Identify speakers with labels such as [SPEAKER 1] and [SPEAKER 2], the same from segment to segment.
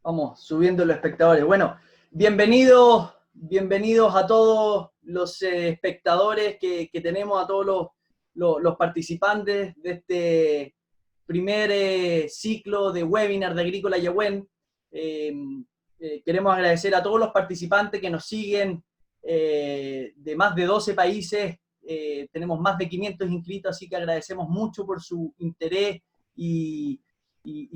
[SPEAKER 1] Vamos subiendo los espectadores. Bueno, bienvenidos a todos los espectadores que tenemos, a todos los participantes de este primer ciclo de webinar de Agrícola Yahuen. Queremos agradecer a todos los participantes que nos siguen de más de 12 países. Tenemos más de 500 inscritos, así que agradecemos mucho por su interés y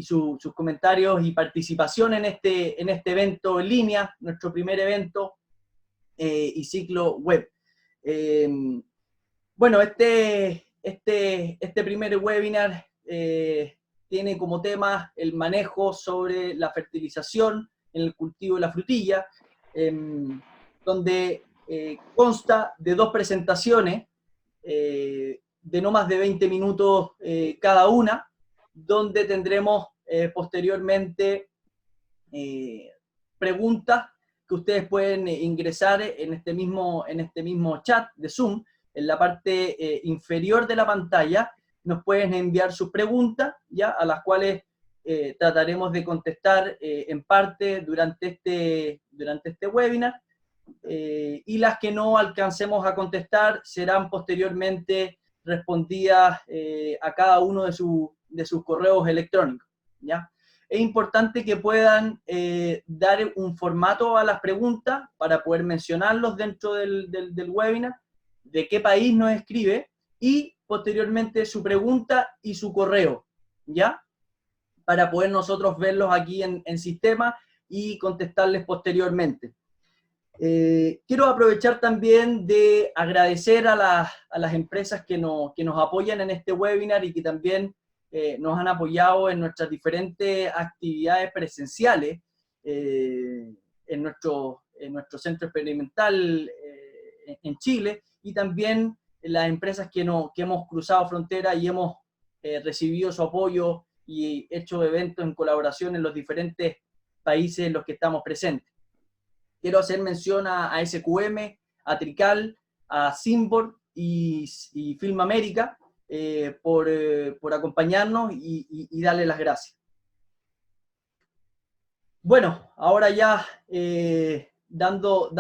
[SPEAKER 1] sus comentarios y participación en este evento en línea, nuestro primer evento y ciclo web. Bueno, este primer webinar tiene como tema el manejo sobre la fertilización en el cultivo de la frutilla, donde consta de dos presentaciones de no más de 20 minutos cada una, donde tendremos posteriormente preguntas que ustedes pueden ingresar en este mismo chat de Zoom. En la parte inferior de la pantalla nos pueden enviar sus preguntas, ¿ya? A las cuales trataremos de contestar en parte durante este webinar, y las que no alcancemos a contestar serán posteriormente respondidas a cada uno de sus correos electrónicos, ¿ya? Es importante que puedan dar un formato a las preguntas para poder mencionarlos dentro del webinar, de qué país nos escribe y posteriormente su pregunta y su correo, ¿ya? Para poder nosotros verlos aquí en sistema y contestarles posteriormente. Quiero aprovechar también de agradecer a las empresas que nos apoyan en este webinar y que también nos han apoyado en nuestras diferentes actividades presenciales en nuestro centro experimental en Chile, y también las empresas que hemos cruzado frontera y hemos recibido su apoyo y hecho eventos en colaboración en los diferentes países en los que estamos presentes. Quiero hacer mención a SQM, a Trical, a Symbol y Film América por acompañarnos y darle las gracias. Bueno, ahora ya dando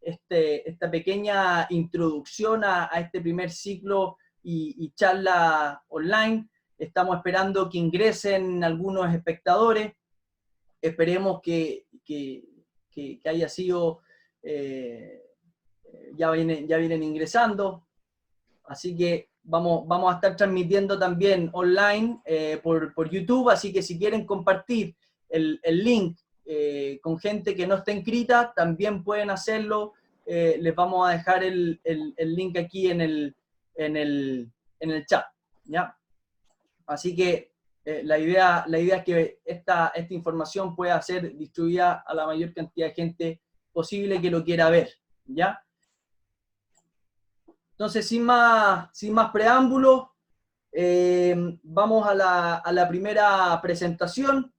[SPEAKER 1] esta pequeña introducción a este primer ciclo y charla online, estamos esperando que ingresen algunos espectadores. Esperemos que haya sido, ya vienen ingresando, así que vamos a estar transmitiendo también online por YouTube, así que si quieren compartir el link con gente que no está inscrita, también pueden hacerlo. Les vamos a dejar el link aquí en el chat, ¿ya? Así que la idea es que esta información pueda ser distribuida a la mayor cantidad de gente posible que lo quiera ver, ¿ya? Entonces, sin más preámbulos, vamos a la primera presentación,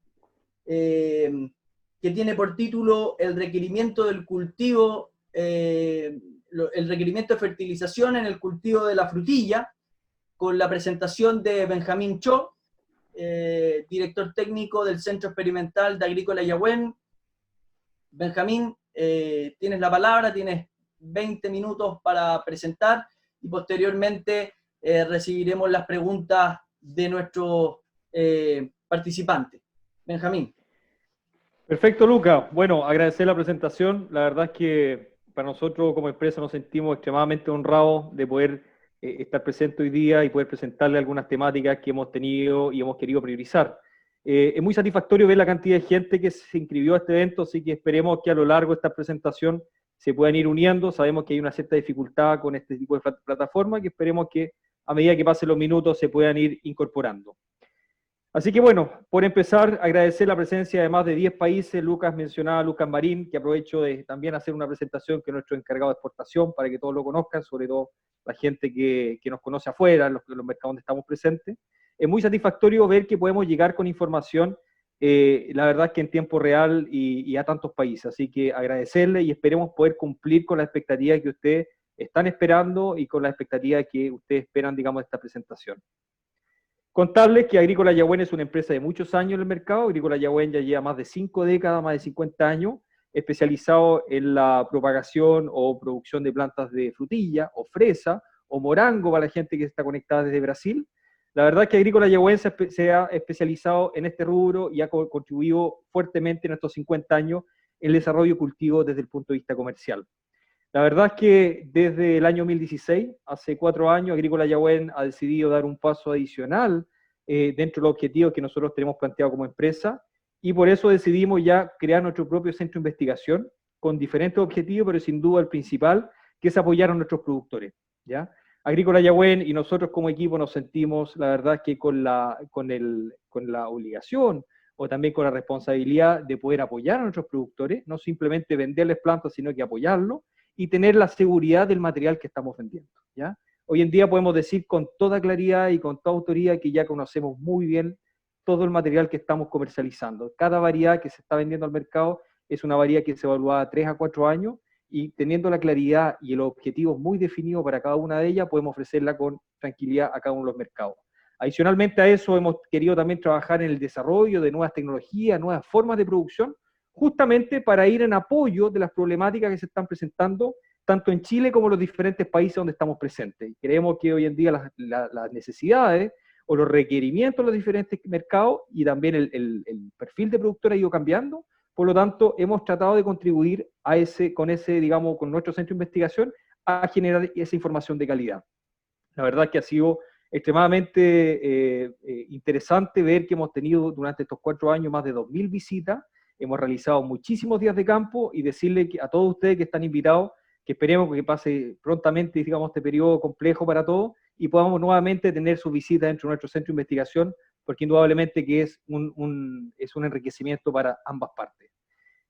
[SPEAKER 1] que tiene por título el requerimiento del cultivo, el requerimiento de fertilización en el cultivo de la frutilla, con la presentación de Benjamín Cho, director técnico del Centro Experimental de Agrícola Yahuen. Benjamín, tienes la palabra, tienes 20 minutos para presentar y posteriormente recibiremos las preguntas de nuestros participantes. Benjamín.
[SPEAKER 2] Perfecto, Luca. Bueno, agradecer la presentación. La verdad es que para nosotros como empresa nos sentimos extremadamente honrados de poder estar presente hoy día y poder presentarle algunas temáticas que hemos tenido y hemos querido priorizar. Es muy satisfactorio ver la cantidad de gente que se inscribió a este evento, así que esperemos que a lo largo de esta presentación se puedan ir uniendo. Sabemos que hay una cierta dificultad con este tipo de plataforma, que esperemos que a medida que pasen los minutos se puedan ir incorporando. Así que bueno, por empezar, agradecer la presencia de más de 10 países. Lucas mencionaba a Lucas Marín, que aprovecho de también hacer una presentación, que es nuestro encargado de exportación, para que todos lo conozcan, sobre todo la gente que nos conoce afuera, los mercados donde estamos presentes. Es muy satisfactorio ver que podemos llegar con información, la verdad es que en tiempo real y a tantos países. Así que agradecerle y esperemos poder cumplir con las expectativas que ustedes están esperando y con las expectativas que ustedes esperan, digamos, de esta presentación. Contarles que Agrícola Yahuen es una empresa de muchos años en el mercado. Agrícola Yahuen ya lleva más de 5 décadas, más de 50 años, especializado en la propagación o producción de plantas de frutilla, o fresa, o morango para la gente que está conectada desde Brasil. La verdad es que Agrícola Yahuen se ha especializado en este rubro y ha contribuido fuertemente en estos 50 años en el desarrollo de cultivos desde el punto de vista comercial. La verdad es que desde el año 2016, hace 4 años, Agrícola Yahuen ha decidido dar un paso adicional dentro de los objetivos que nosotros tenemos planteado como empresa, y por eso decidimos ya crear nuestro propio centro de investigación con diferentes objetivos, pero sin duda el principal, que es apoyar a nuestros productores, ¿ya? Agrícola Yahuen y nosotros como equipo nos sentimos, la verdad, que con la obligación o también con la responsabilidad de poder apoyar a nuestros productores, no simplemente venderles plantas, sino que apoyarlos, y tener la seguridad del material que estamos vendiendo, ¿ya? Hoy en día podemos decir con toda claridad y con toda autoridad que ya conocemos muy bien todo el material que estamos comercializando. Cada variedad que se está vendiendo al mercado es una variedad que se evalúa a 3 a 4 años, y teniendo la claridad y los objetivos muy definidos para cada una de ellas, podemos ofrecerla con tranquilidad a cada uno de los mercados. Adicionalmente a eso, hemos querido también trabajar en el desarrollo de nuevas tecnologías, nuevas formas de producción, justamente para ir en apoyo de las problemáticas que se están presentando tanto en Chile como en los diferentes países donde estamos presentes. Y creemos que hoy en día las necesidades o los requerimientos de los diferentes mercados y también el perfil de productor ha ido cambiando. Por lo tanto, hemos tratado de contribuir a con nuestro centro de investigación a generar esa información de calidad. La verdad es que ha sido extremadamente interesante ver que hemos tenido durante estos 4 años más de 2.000 visitas. Hemos realizado muchísimos días de campo, y decirle a todos ustedes que están invitados, que esperemos que pase prontamente, digamos, este periodo complejo para todos y podamos nuevamente tener sus visitas dentro de nuestro centro de investigación, porque indudablemente que es un enriquecimiento para ambas partes.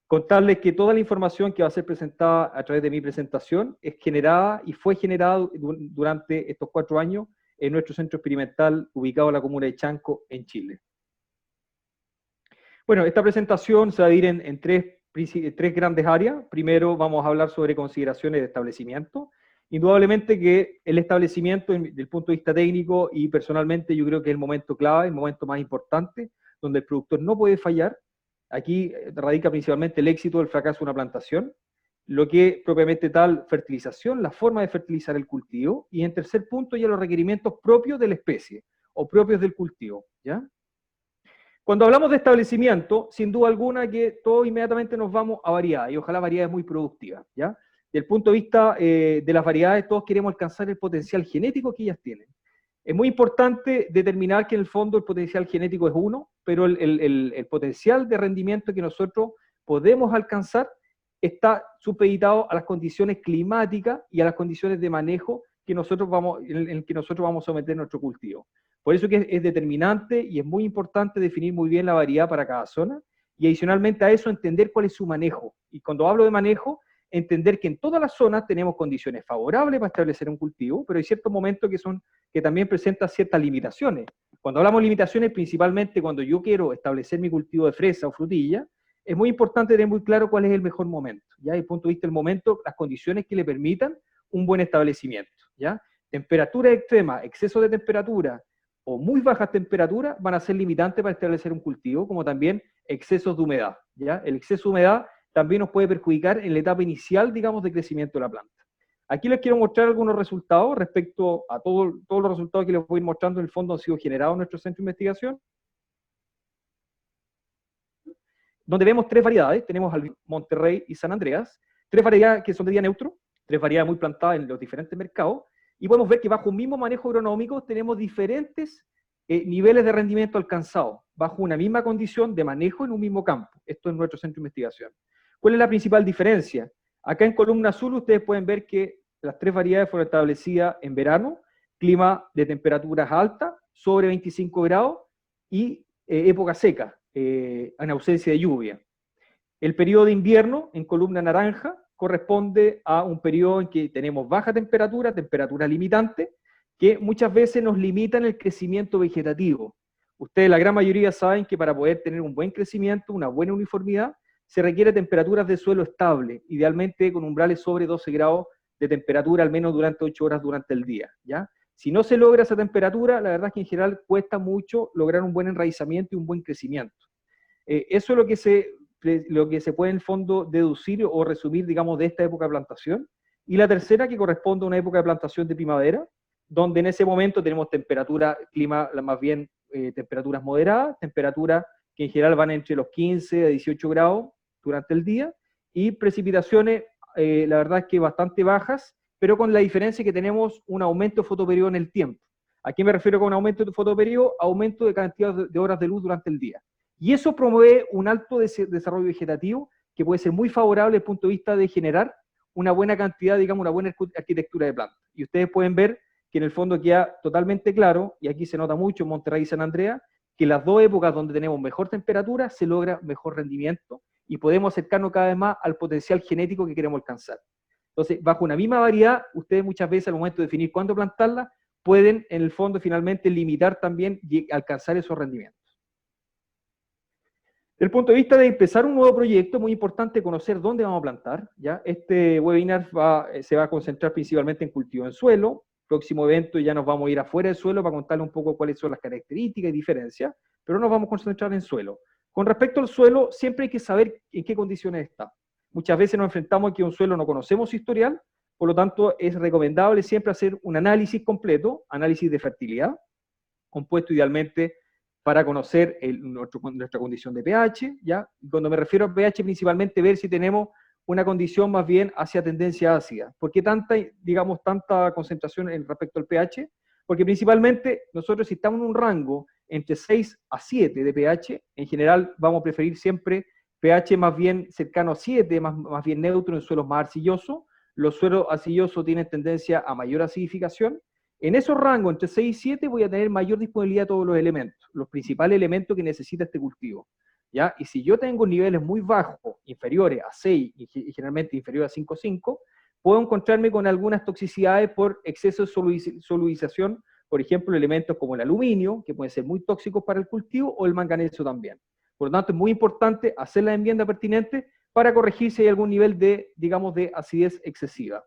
[SPEAKER 2] Contarles que toda la información que va a ser presentada a través de mi presentación es generada y fue generada durante estos 4 años en nuestro centro experimental ubicado en la comuna de Chanco, en Chile. Bueno, esta presentación se va a dividir en tres grandes áreas. Primero vamos a hablar sobre consideraciones de establecimiento. Indudablemente que el establecimiento, desde el punto de vista técnico y personalmente, yo creo que es el momento clave, el momento más importante, donde el productor no puede fallar. Aquí radica principalmente el éxito o el fracaso de una plantación, lo que propiamente tal, fertilización, la forma de fertilizar el cultivo, y en tercer punto ya los requerimientos propios de la especie o propios del cultivo, ¿ya? Cuando hablamos de establecimiento, sin duda alguna que todos inmediatamente nos vamos a variedades, y ojalá variedades muy productivas, ¿ya? Desde el punto de vista de las variedades, todos queremos alcanzar el potencial genético que ellas tienen. Es muy importante determinar que en el fondo el potencial genético es uno, pero el potencial de rendimiento que nosotros podemos alcanzar está supeditado a las condiciones climáticas y a las condiciones de manejo que en que nosotros vamos a someter nuestro cultivo. Por eso que es determinante y es muy importante definir muy bien la variedad para cada zona, y adicionalmente a eso entender cuál es su manejo. Y cuando hablo de manejo, entender que en todas las zonas tenemos condiciones favorables para establecer un cultivo, pero hay ciertos momentos que también presentan ciertas limitaciones. Cuando hablamos de limitaciones, principalmente cuando yo quiero establecer mi cultivo de fresa o frutilla, es muy importante tener muy claro cuál es el mejor momento, ¿ya? Desde el punto de vista del momento, las condiciones que le permitan un buen establecimiento, ¿ya? Temperatura extrema, exceso de temperatura o muy bajas temperaturas van a ser limitantes para establecer un cultivo, como también excesos de humedad, ¿ya? El exceso de humedad también nos puede perjudicar en la etapa inicial, digamos, de crecimiento de la planta. Aquí les quiero mostrar algunos resultados respecto a todos los resultados que les voy a ir mostrando. En el fondo han sido generados en nuestro centro de investigación, donde vemos 3 variedades. Tenemos Monterrey y San Andreas, 3 variedades que son de día neutro, 3 variedades muy plantadas en los diferentes mercados, y podemos ver que bajo un mismo manejo agronómico tenemos diferentes niveles de rendimiento alcanzados, bajo una misma condición de manejo en un mismo campo. Esto es nuestro centro de investigación. ¿Cuál es la principal diferencia? Acá en columna azul ustedes pueden ver que las 3 variedades fueron establecidas en verano, clima de temperaturas altas, sobre 25 grados, y época seca, en ausencia de lluvia. El periodo de invierno, en columna naranja, corresponde a un periodo en que tenemos baja temperatura, temperatura limitante, que muchas veces nos limitan el crecimiento vegetativo. Ustedes, la gran mayoría, saben que para poder tener un buen crecimiento, una buena uniformidad, se requiere temperaturas de suelo estable, idealmente con umbrales sobre 12 grados de temperatura, al menos durante 8 horas durante el día, ¿ya? Si no se logra esa temperatura, la verdad es que en general cuesta mucho lograr un buen enraizamiento y un buen crecimiento. Eso es lo que se puede en el fondo deducir o resumir, digamos, de esta época de plantación. Y la tercera, que corresponde a una época de plantación de primavera, donde en ese momento tenemos temperatura, clima, más bien temperaturas moderadas, temperaturas que en general van entre los 15 a 18 grados durante el día, y precipitaciones, la verdad es que bastante bajas, pero con la diferencia que tenemos un aumento de fotoperiodo en el tiempo. ¿A qué me refiero con aumento de fotoperiodo? Aumento de cantidad de horas de luz durante el día. Y eso promueve un alto desarrollo vegetativo que puede ser muy favorable desde el punto de vista de generar una buena cantidad, digamos, una buena arquitectura de plantas. Y ustedes pueden ver que en el fondo queda totalmente claro, y aquí se nota mucho en Monterrey y San Andreas, que las dos épocas donde tenemos mejor temperatura se logra mejor rendimiento y podemos acercarnos cada vez más al potencial genético que queremos alcanzar. Entonces, bajo una misma variedad, ustedes muchas veces al momento de definir cuándo plantarla, pueden en el fondo finalmente limitar también y alcanzar esos rendimientos. Desde el punto de vista de empezar un nuevo proyecto, es muy importante conocer dónde vamos a plantar, ¿ya? Este webinar se va a concentrar principalmente en cultivo en suelo. Próximo evento ya nos vamos a ir afuera del suelo para contarle un poco cuáles son las características y diferencias, pero nos vamos a concentrar en suelo. Con respecto al suelo, siempre hay que saber en qué condiciones está. Muchas veces nos enfrentamos a que un suelo no conocemos su historial, por lo tanto es recomendable siempre hacer un análisis completo, análisis de fertilidad, compuesto idealmente para conocer nuestra condición de pH, ¿ya? Y cuando me refiero a pH, principalmente ver si tenemos una condición más bien hacia tendencia ácida. ¿Por qué tanta concentración respecto al pH? Porque principalmente nosotros si estamos en un rango entre 6 a 7 de pH, en general vamos a preferir siempre pH más bien cercano a 7, más bien neutro en suelos más arcillosos. Los suelos arcillosos tienen tendencia a mayor acidificación. En esos rangos, entre 6 y 7, voy a tener mayor disponibilidad de todos los elementos, los principales elementos que necesita este cultivo, ¿ya? Y si yo tengo niveles muy bajos, inferiores a 6 y generalmente inferiores a 5,5, puedo encontrarme con algunas toxicidades por exceso de solubilización, por ejemplo, elementos como el aluminio, que pueden ser muy tóxicos para el cultivo, o el manganeso también. Por lo tanto, es muy importante hacer la enmienda pertinente para corregir si hay algún nivel de, digamos, de acidez excesiva.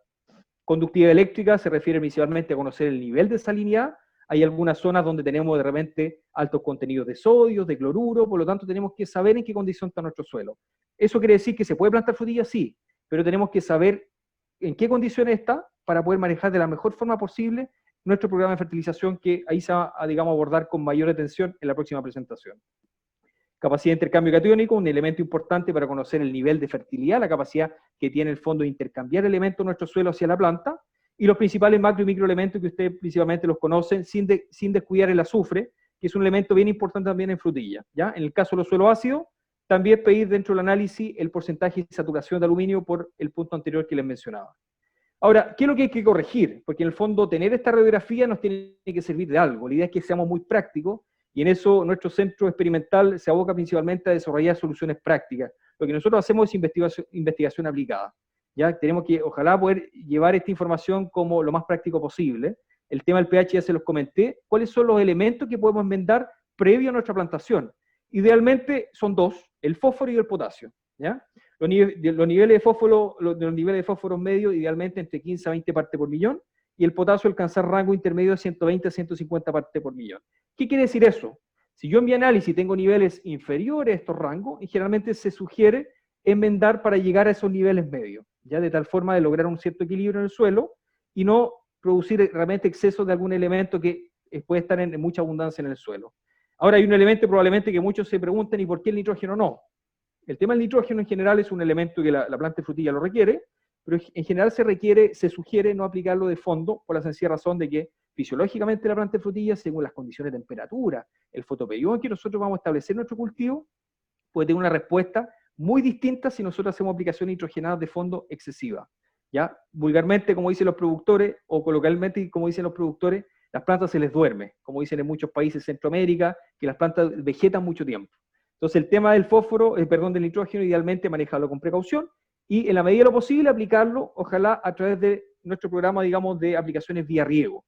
[SPEAKER 2] Conductividad eléctrica se refiere principalmente a conocer el nivel de salinidad. Hay algunas zonas donde tenemos de repente altos contenidos de sodio, de cloruro, por lo tanto tenemos que saber en qué condición está nuestro suelo. ¿Eso quiere decir que se puede plantar frutillas? Sí, pero tenemos que saber en qué condiciones está para poder manejar de la mejor forma posible nuestro programa de fertilización, que ahí se va a, digamos, abordar con mayor atención en la próxima presentación. Capacidad de intercambio catiónico, un elemento importante para conocer el nivel de fertilidad, la capacidad que tiene el fondo de intercambiar elementos en nuestro suelo hacia la planta, y los principales macro y microelementos que ustedes principalmente los conocen, sin descuidar el azufre, que es un elemento bien importante también en frutilla, ¿ya? En el caso de los suelos ácidos, también pedir dentro del análisis el porcentaje de saturación de aluminio por el punto anterior que les mencionaba. Ahora, ¿qué es lo que hay que corregir? Porque en el fondo tener esta radiografía nos tiene que servir de algo. La idea es que seamos muy prácticos, y en eso nuestro centro experimental se aboca principalmente a desarrollar soluciones prácticas. Lo que nosotros hacemos es investigación aplicada. ¿Ya? Tenemos que, ojalá, poder llevar esta información como lo más práctico posible. El tema del pH ya se los comenté. ¿Cuáles son los elementos que podemos enmendar previo a nuestra plantación? Idealmente son dos, el fósforo y el potasio, ¿ya? Los niveles de fósforo medios, idealmente entre 15 a 20 partes por millón, y el potasio alcanzar rango intermedio de 120 a 150 partes por millón. ¿Qué quiere decir eso? Si yo en mi análisis tengo niveles inferiores a estos rangos, y generalmente se sugiere enmendar para llegar a esos niveles medios, ya de tal forma de lograr un cierto equilibrio en el suelo y no producir realmente exceso de algún elemento que puede estar en mucha abundancia en el suelo. Ahora hay un elemento probablemente que muchos se preguntan, ¿y por qué el nitrógeno no? El tema del nitrógeno en general es un elemento que la planta de frutilla lo requiere, pero en general se sugiere no aplicarlo de fondo por la sencilla razón de que fisiológicamente la planta de frutilla, según las condiciones de temperatura, el fotoperiodo en que nosotros vamos a establecer nuestro cultivo, puede tener una respuesta muy distinta si nosotros hacemos aplicaciones nitrogenadas de fondo excesiva. ¿Ya? Vulgarmente, como dicen los productores, o coloquialmente, como dicen los productores, las plantas se les duerme, como dicen en muchos países de Centroamérica, que las plantas vegetan mucho tiempo. Entonces el tema del del nitrógeno, idealmente manejarlo con precaución, y en la medida de lo posible aplicarlo, ojalá a través de nuestro programa, digamos, de aplicaciones vía riego.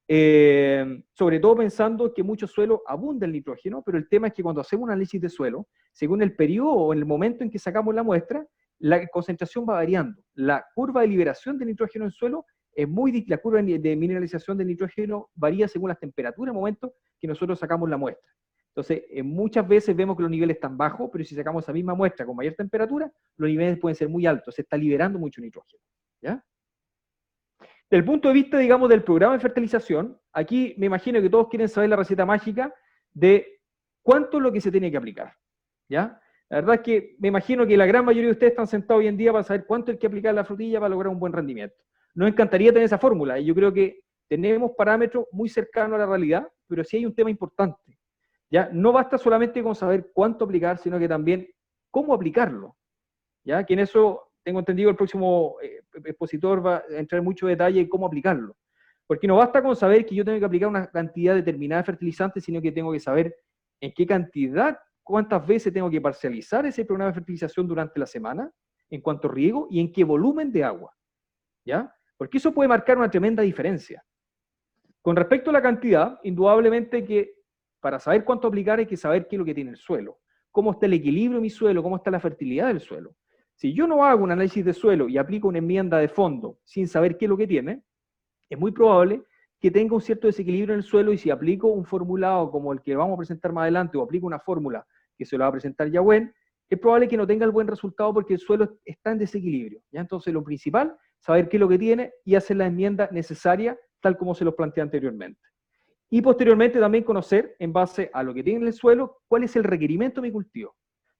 [SPEAKER 2] Sobre todo pensando que mucho suelo abunda el nitrógeno, pero el tema es que cuando hacemos un análisis de suelo, según el periodo o en el momento en que sacamos la muestra, la concentración va variando. La curva de liberación de nitrógeno en suelo la curva de mineralización del nitrógeno varía según las temperaturas, el momento que nosotros sacamos la muestra. Entonces, muchas veces vemos que los niveles están bajos, pero si sacamos esa misma muestra con mayor temperatura, los niveles pueden ser muy altos, se está liberando mucho nitrógeno, ¿ya? Desde el punto de vista, digamos, del programa de fertilización, aquí me imagino que todos quieren saber la receta mágica de cuánto es lo que se tiene que aplicar, ¿ya? La verdad es que me imagino que la gran mayoría de ustedes están sentados hoy en día para saber cuánto hay que aplicar la frutilla para lograr un buen rendimiento. Nos encantaría tener esa fórmula, y yo creo que tenemos parámetros muy cercanos a la realidad, pero sí hay un tema importante, ¿ya? No basta solamente con saber cuánto aplicar, sino que también cómo aplicarlo, ¿ya? Que en eso tengo entendido el próximo expositor va a entrar en mucho detalle en cómo aplicarlo. Porque no basta con saber que yo tengo que aplicar una cantidad determinada de fertilizantes, sino que tengo que saber en qué cantidad, cuántas veces tengo que parcializar ese programa de fertilización durante la semana, en cuanto a riego y en qué volumen de agua, ¿ya? Porque eso puede marcar una tremenda diferencia. Con respecto a la cantidad, indudablemente que para saber cuánto aplicar hay que saber qué es lo que tiene el suelo, cómo está el equilibrio de mi suelo, cómo está la fertilidad del suelo. Si yo no hago un análisis de suelo y aplico una enmienda de fondo sin saber qué es lo que tiene, es muy probable que tenga un cierto desequilibrio en el suelo, y si aplico un formulado como el que vamos a presentar más adelante, o aplico una fórmula que se lo va a presentar Yahuen, es probable que no tenga el buen resultado porque el suelo está en desequilibrio, ¿ya? Entonces lo principal, saber qué es lo que tiene y hacer la enmienda necesaria tal como se los planteé anteriormente. Y posteriormente también conocer, en base a lo que tiene en el suelo, cuál es el requerimiento de mi cultivo.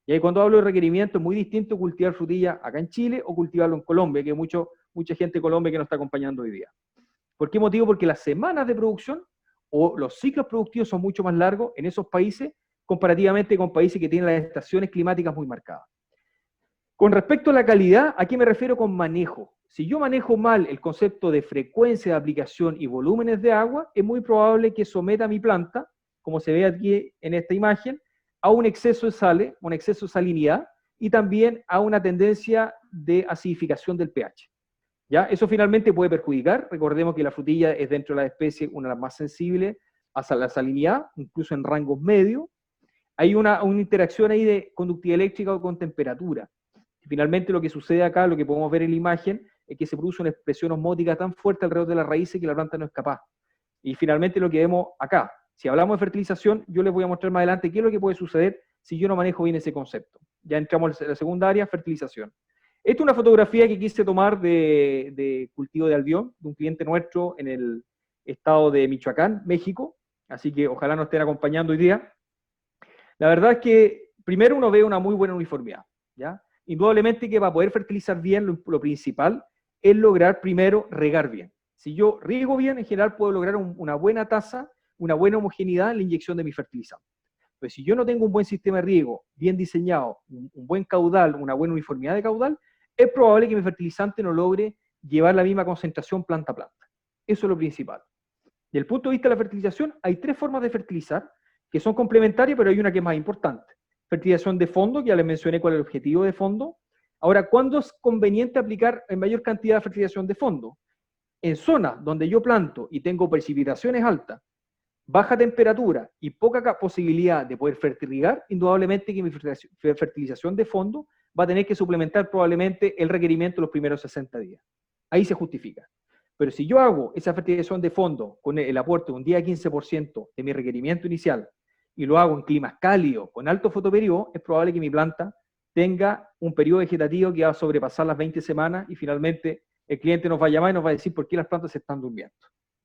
[SPEAKER 2] Y ahí cuando hablo de requerimiento es muy distinto cultivar frutilla acá en Chile o cultivarlo en Colombia, que hay mucha gente de Colombia que nos está acompañando hoy día. ¿Por qué motivo? Porque las semanas de producción o los ciclos productivos son mucho más largos en esos países comparativamente con países que tienen las estaciones climáticas muy marcadas. Con respecto a la calidad, ¿a qué me refiero con manejo? Si yo manejo mal el concepto de frecuencia de aplicación y volúmenes de agua, es muy probable que someta a mi planta, como se ve aquí en esta imagen, a un exceso de sales, un exceso de salinidad, y también a una tendencia de acidificación del pH. ¿Ya? Eso finalmente puede perjudicar. Recordemos que la frutilla es dentro de las especies una de las más sensibles a la salinidad, incluso en rangos medios. Hay una interacción ahí de conductividad eléctrica con temperatura. Y finalmente lo que sucede acá, lo que podemos ver en la imagen, es que se produce una expresión osmótica tan fuerte alrededor de las raíces que la planta no es capaz. Y finalmente lo que vemos acá, si hablamos de fertilización, yo les voy a mostrar más adelante qué es lo que puede suceder si yo no manejo bien ese concepto. Ya entramos en la segunda área, fertilización. Esta es una fotografía que quise tomar de cultivo de albión, de un cliente nuestro en el estado de Michoacán, México, así que ojalá nos estén acompañando hoy día. La verdad es que primero uno ve una muy buena uniformidad, ¿ya? Indudablemente que para poder fertilizar bien, lo principal es lograr primero regar bien. Si yo riego bien, en general puedo lograr una buena tasa, una buena homogeneidad en la inyección de mi fertilizante. Pero si yo no tengo un buen sistema de riego, bien diseñado, un buen caudal, una buena uniformidad de caudal, es probable que mi fertilizante no logre llevar la misma concentración planta a planta. Eso es lo principal. Desde el punto de vista de la fertilización, hay tres formas de fertilizar que son complementarias, pero hay una que es más importante. Fertilización de fondo, que ya les mencioné cuál es el objetivo de fondo. Ahora, ¿cuándo es conveniente aplicar en mayor cantidad de fertilización de fondo? En zonas donde yo planto y tengo precipitaciones altas, baja temperatura y poca posibilidad de poder fertilizar, indudablemente que mi fertilización de fondo va a tener que suplementar probablemente el requerimiento de los primeros 60 días. Ahí se justifica. Pero si yo hago esa fertilización de fondo con el aporte de un 10-15% de mi requerimiento inicial y lo hago en climas cálidos, con alto fotoperiodo, es probable que mi planta tenga un periodo vegetativo que va a sobrepasar las 20 semanas y finalmente el cliente nos va a llamar y nos va a decir por qué las plantas se están durmiendo,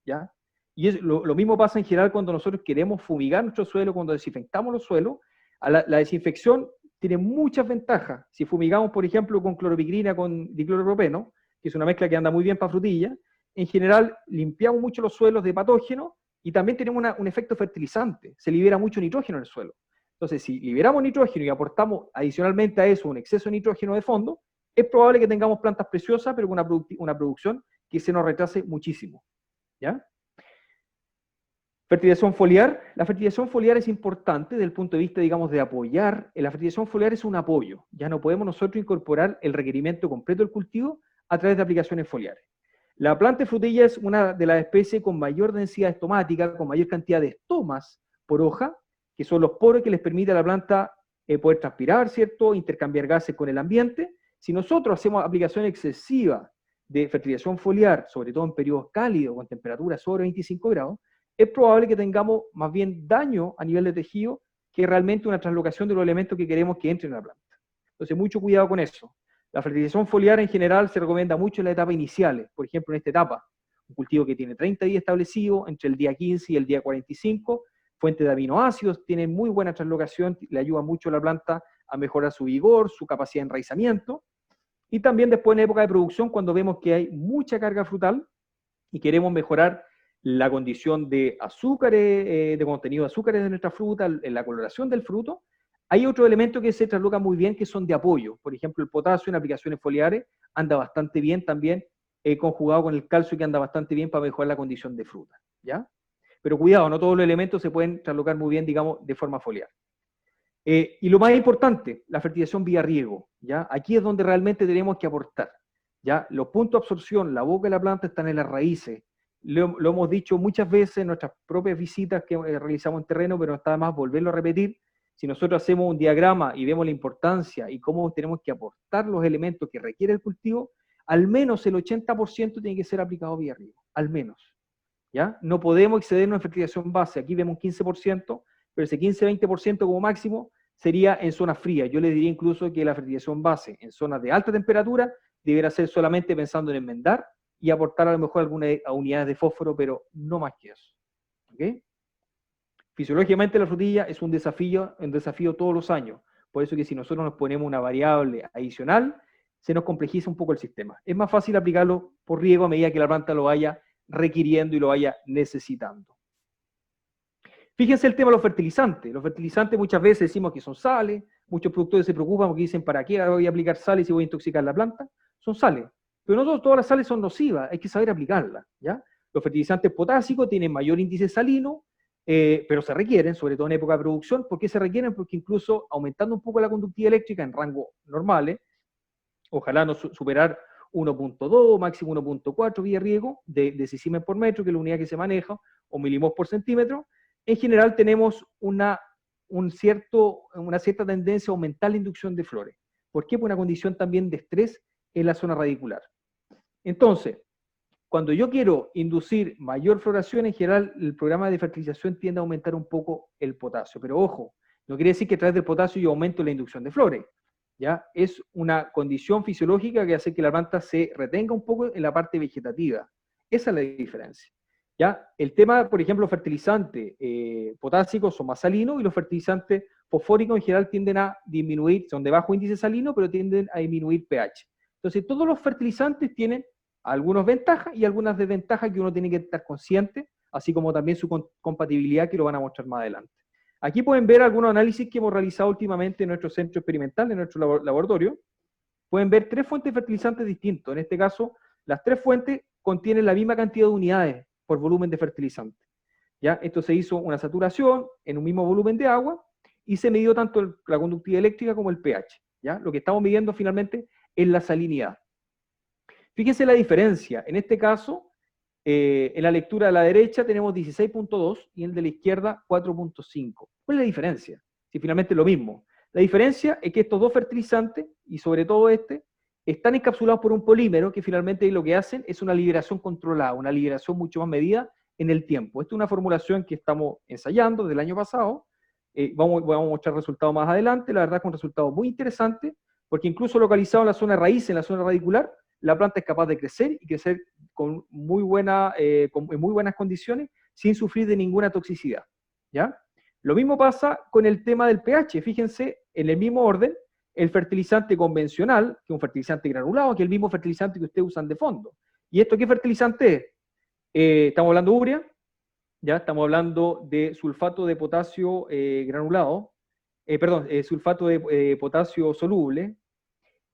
[SPEAKER 2] ¿ya? Y lo mismo pasa en general cuando nosotros queremos fumigar nuestro suelo, cuando desinfectamos los suelos. La desinfección tiene muchas ventajas. Si fumigamos, por ejemplo, con cloropicrina con dicloropropeno, que es una mezcla que anda muy bien para frutilla, en general limpiamos mucho los suelos de patógenos y también tenemos un efecto fertilizante. Se libera mucho nitrógeno en el suelo. Entonces, si liberamos nitrógeno y aportamos adicionalmente a eso un exceso de nitrógeno de fondo, es probable que tengamos plantas preciosas, pero con una producción que se nos retrase muchísimo, ¿ya? Fertilización foliar. La fertilización foliar es importante desde el punto de vista, digamos, de apoyar. La fertilización foliar es un apoyo. Ya no podemos nosotros incorporar el requerimiento completo del cultivo a través de aplicaciones foliares. La planta de frutilla es una de las especies con mayor densidad estomática, con mayor cantidad de estomas por hoja, que son los poros que les permite a la planta poder transpirar, ¿cierto? Intercambiar gases con el ambiente. Si nosotros hacemos aplicación excesiva de fertilización foliar, sobre todo en periodos cálidos, con temperaturas sobre 25 grados, es probable que tengamos más bien daño a nivel de tejido que realmente una translocación de los elementos que queremos que entren en la planta. Entonces, mucho cuidado con eso. La fertilización foliar en general se recomienda mucho en la etapa inicial, por ejemplo en esta etapa, un cultivo que tiene 30 días establecido, entre el día 15 y el día 45, fuente de aminoácidos, tiene muy buena translocación, le ayuda mucho a la planta a mejorar su vigor, su capacidad de enraizamiento, y también después en la época de producción, cuando vemos que hay mucha carga frutal y queremos mejorar la condición de azúcares, de contenido de azúcares de nuestra fruta, en la coloración del fruto, hay otros elementos que se translocan muy bien que son de apoyo. Por ejemplo, el potasio en aplicaciones foliares anda bastante bien también, conjugado con el calcio que anda bastante bien para mejorar la condición de fruta, ¿ya? Pero cuidado, no todos los elementos se pueden translocar muy bien, digamos, de forma foliar. Y lo más importante, la fertilización vía riego, ¿ya? Aquí es donde realmente tenemos que aportar, ¿ya? Los puntos de absorción, la boca de la planta están en las raíces. Lo hemos dicho muchas veces en nuestras propias visitas que realizamos en terreno, pero no está de más volverlo a repetir. Si nosotros hacemos un diagrama y vemos la importancia y cómo tenemos que aportar los elementos que requiere el cultivo, al menos el 80% tiene que ser aplicado vía riego, al menos, ¿ya? No podemos excedernos en fertilización base. Aquí vemos un 15%, pero ese 15-20% como máximo sería en zonas frías. Yo le diría incluso que la fertilización base en zonas de alta temperatura debería ser solamente pensando en enmendar y aportar a lo mejor algunas unidades de fósforo, pero no más que eso. ¿Okay? Fisiológicamente la frutilla es un desafío todos los años. Por eso que si nosotros nos ponemos una variable adicional, se nos complejiza un poco el sistema. Es más fácil aplicarlo por riego a medida que la planta lo vaya requiriendo y lo vaya necesitando. Fíjense el tema de los fertilizantes. Los fertilizantes muchas veces decimos que son sales, muchos productores se preocupan porque dicen, ¿para qué voy a aplicar sales si voy a intoxicar la planta? Son sales. Pero no todas las sales son nocivas, hay que saber aplicarlas, ¿ya? Los fertilizantes potásicos tienen mayor índice salino, pero se requieren, sobre todo en época de producción. ¿Por qué se requieren? Porque incluso aumentando un poco la conductividad eléctrica en rangos normales, ojalá no superar 1.2, máximo 1.4 vía riego de Siemens por metro, que es la unidad que se maneja, o milimos por centímetro, en general tenemos una cierta tendencia a aumentar la inducción de flores. ¿Por qué? Por una condición también de estrés en la zona radicular. Entonces, cuando yo quiero inducir mayor floración, en general el programa de fertilización tiende a aumentar un poco el potasio. Pero ojo, no quiere decir que a través del potasio yo aumento la inducción de flores. ¿Ya? Es una condición fisiológica que hace que la planta se retenga un poco en la parte vegetativa. Esa es la diferencia. ¿Ya? El tema, por ejemplo, los fertilizantes potásicos son más salinos y los fertilizantes fosfóricos en general tienden a disminuir, son de bajo índice salino, pero tienden a disminuir pH. Entonces, todos los fertilizantes tienen algunas ventajas y algunas desventajas que uno tiene que estar consciente, así como también su compatibilidad, que lo van a mostrar más adelante. Aquí pueden ver algunos análisis que hemos realizado últimamente en nuestro centro experimental, en nuestro laboratorio. Pueden ver 3 fuentes de fertilizantes distintos. En este caso, las 3 fuentes contienen la misma cantidad de unidades por volumen de fertilizante. ¿Ya? Esto se hizo una saturación en un mismo volumen de agua y se midió tanto la conductividad eléctrica como el pH. ¿Ya? Lo que estamos midiendo finalmente es la salinidad. Fíjense la diferencia. En este caso, en la lectura de la derecha tenemos 16.2 y en el de la izquierda 4.5. ¿Cuál es la diferencia? Si finalmente es lo mismo. La diferencia es que estos dos fertilizantes, y sobre todo este, están encapsulados por un polímero que finalmente lo que hacen es una liberación controlada, una liberación mucho más medida en el tiempo. Esta es una formulación que estamos ensayando desde el año pasado. Vamos a mostrar resultados más adelante, la verdad con resultados muy interesantes, porque incluso localizado en la zona raíz, en la zona radicular, la planta es capaz de crecer y crecer con muy buenas condiciones sin sufrir de ninguna toxicidad. ¿Ya? Lo mismo pasa con el tema del pH. Fíjense, en el mismo orden, el fertilizante convencional, que es un fertilizante granulado, que es el mismo fertilizante que ustedes usan de fondo. ¿Y esto qué fertilizante es? Estamos hablando de urea, ya estamos hablando de sulfato de potasio granulado, sulfato de potasio soluble,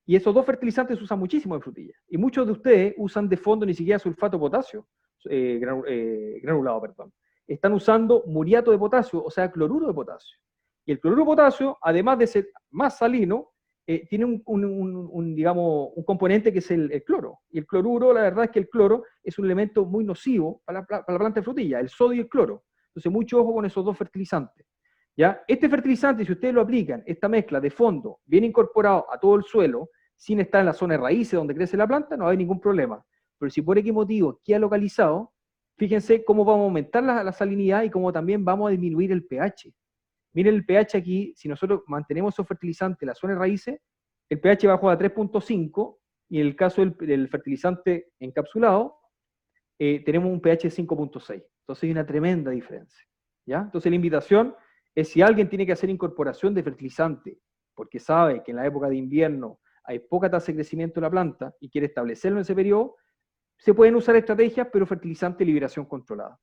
[SPEAKER 2] y esos dos fertilizantes se usan muchísimo en frutillas. Y muchos de ustedes usan de fondo ni siquiera sulfato de potasio, granulado, perdón. Están usando muriato de potasio, o sea, cloruro de potasio. Y el cloruro de potasio, además de ser más salino, tiene un componente que es el cloro. Y el cloruro, la verdad es que el cloro es un elemento muy nocivo para la planta de frutilla, el sodio y el cloro. Entonces, mucho ojo con esos dos fertilizantes. ¿Ya? Este fertilizante, si ustedes lo aplican, esta mezcla de fondo, bien incorporado a todo el suelo, sin estar en la zona de raíces donde crece la planta, no hay ningún problema. Pero si por X motivo queda localizado, fíjense cómo vamos a aumentar la salinidad y cómo también vamos a disminuir el pH. Miren el pH aquí, si nosotros mantenemos esos fertilizantes en la zona de raíces, el pH bajó a 3.5, y en el caso del fertilizante encapsulado, tenemos un pH de 5.6. Entonces hay una tremenda diferencia, ¿ya? Entonces la invitación es, si alguien tiene que hacer incorporación de fertilizante, porque sabe que en la época de invierno hay poca tasa de crecimiento de la planta y quiere establecerlo en ese periodo, se pueden usar estrategias, pero fertilizante de liberación controlada.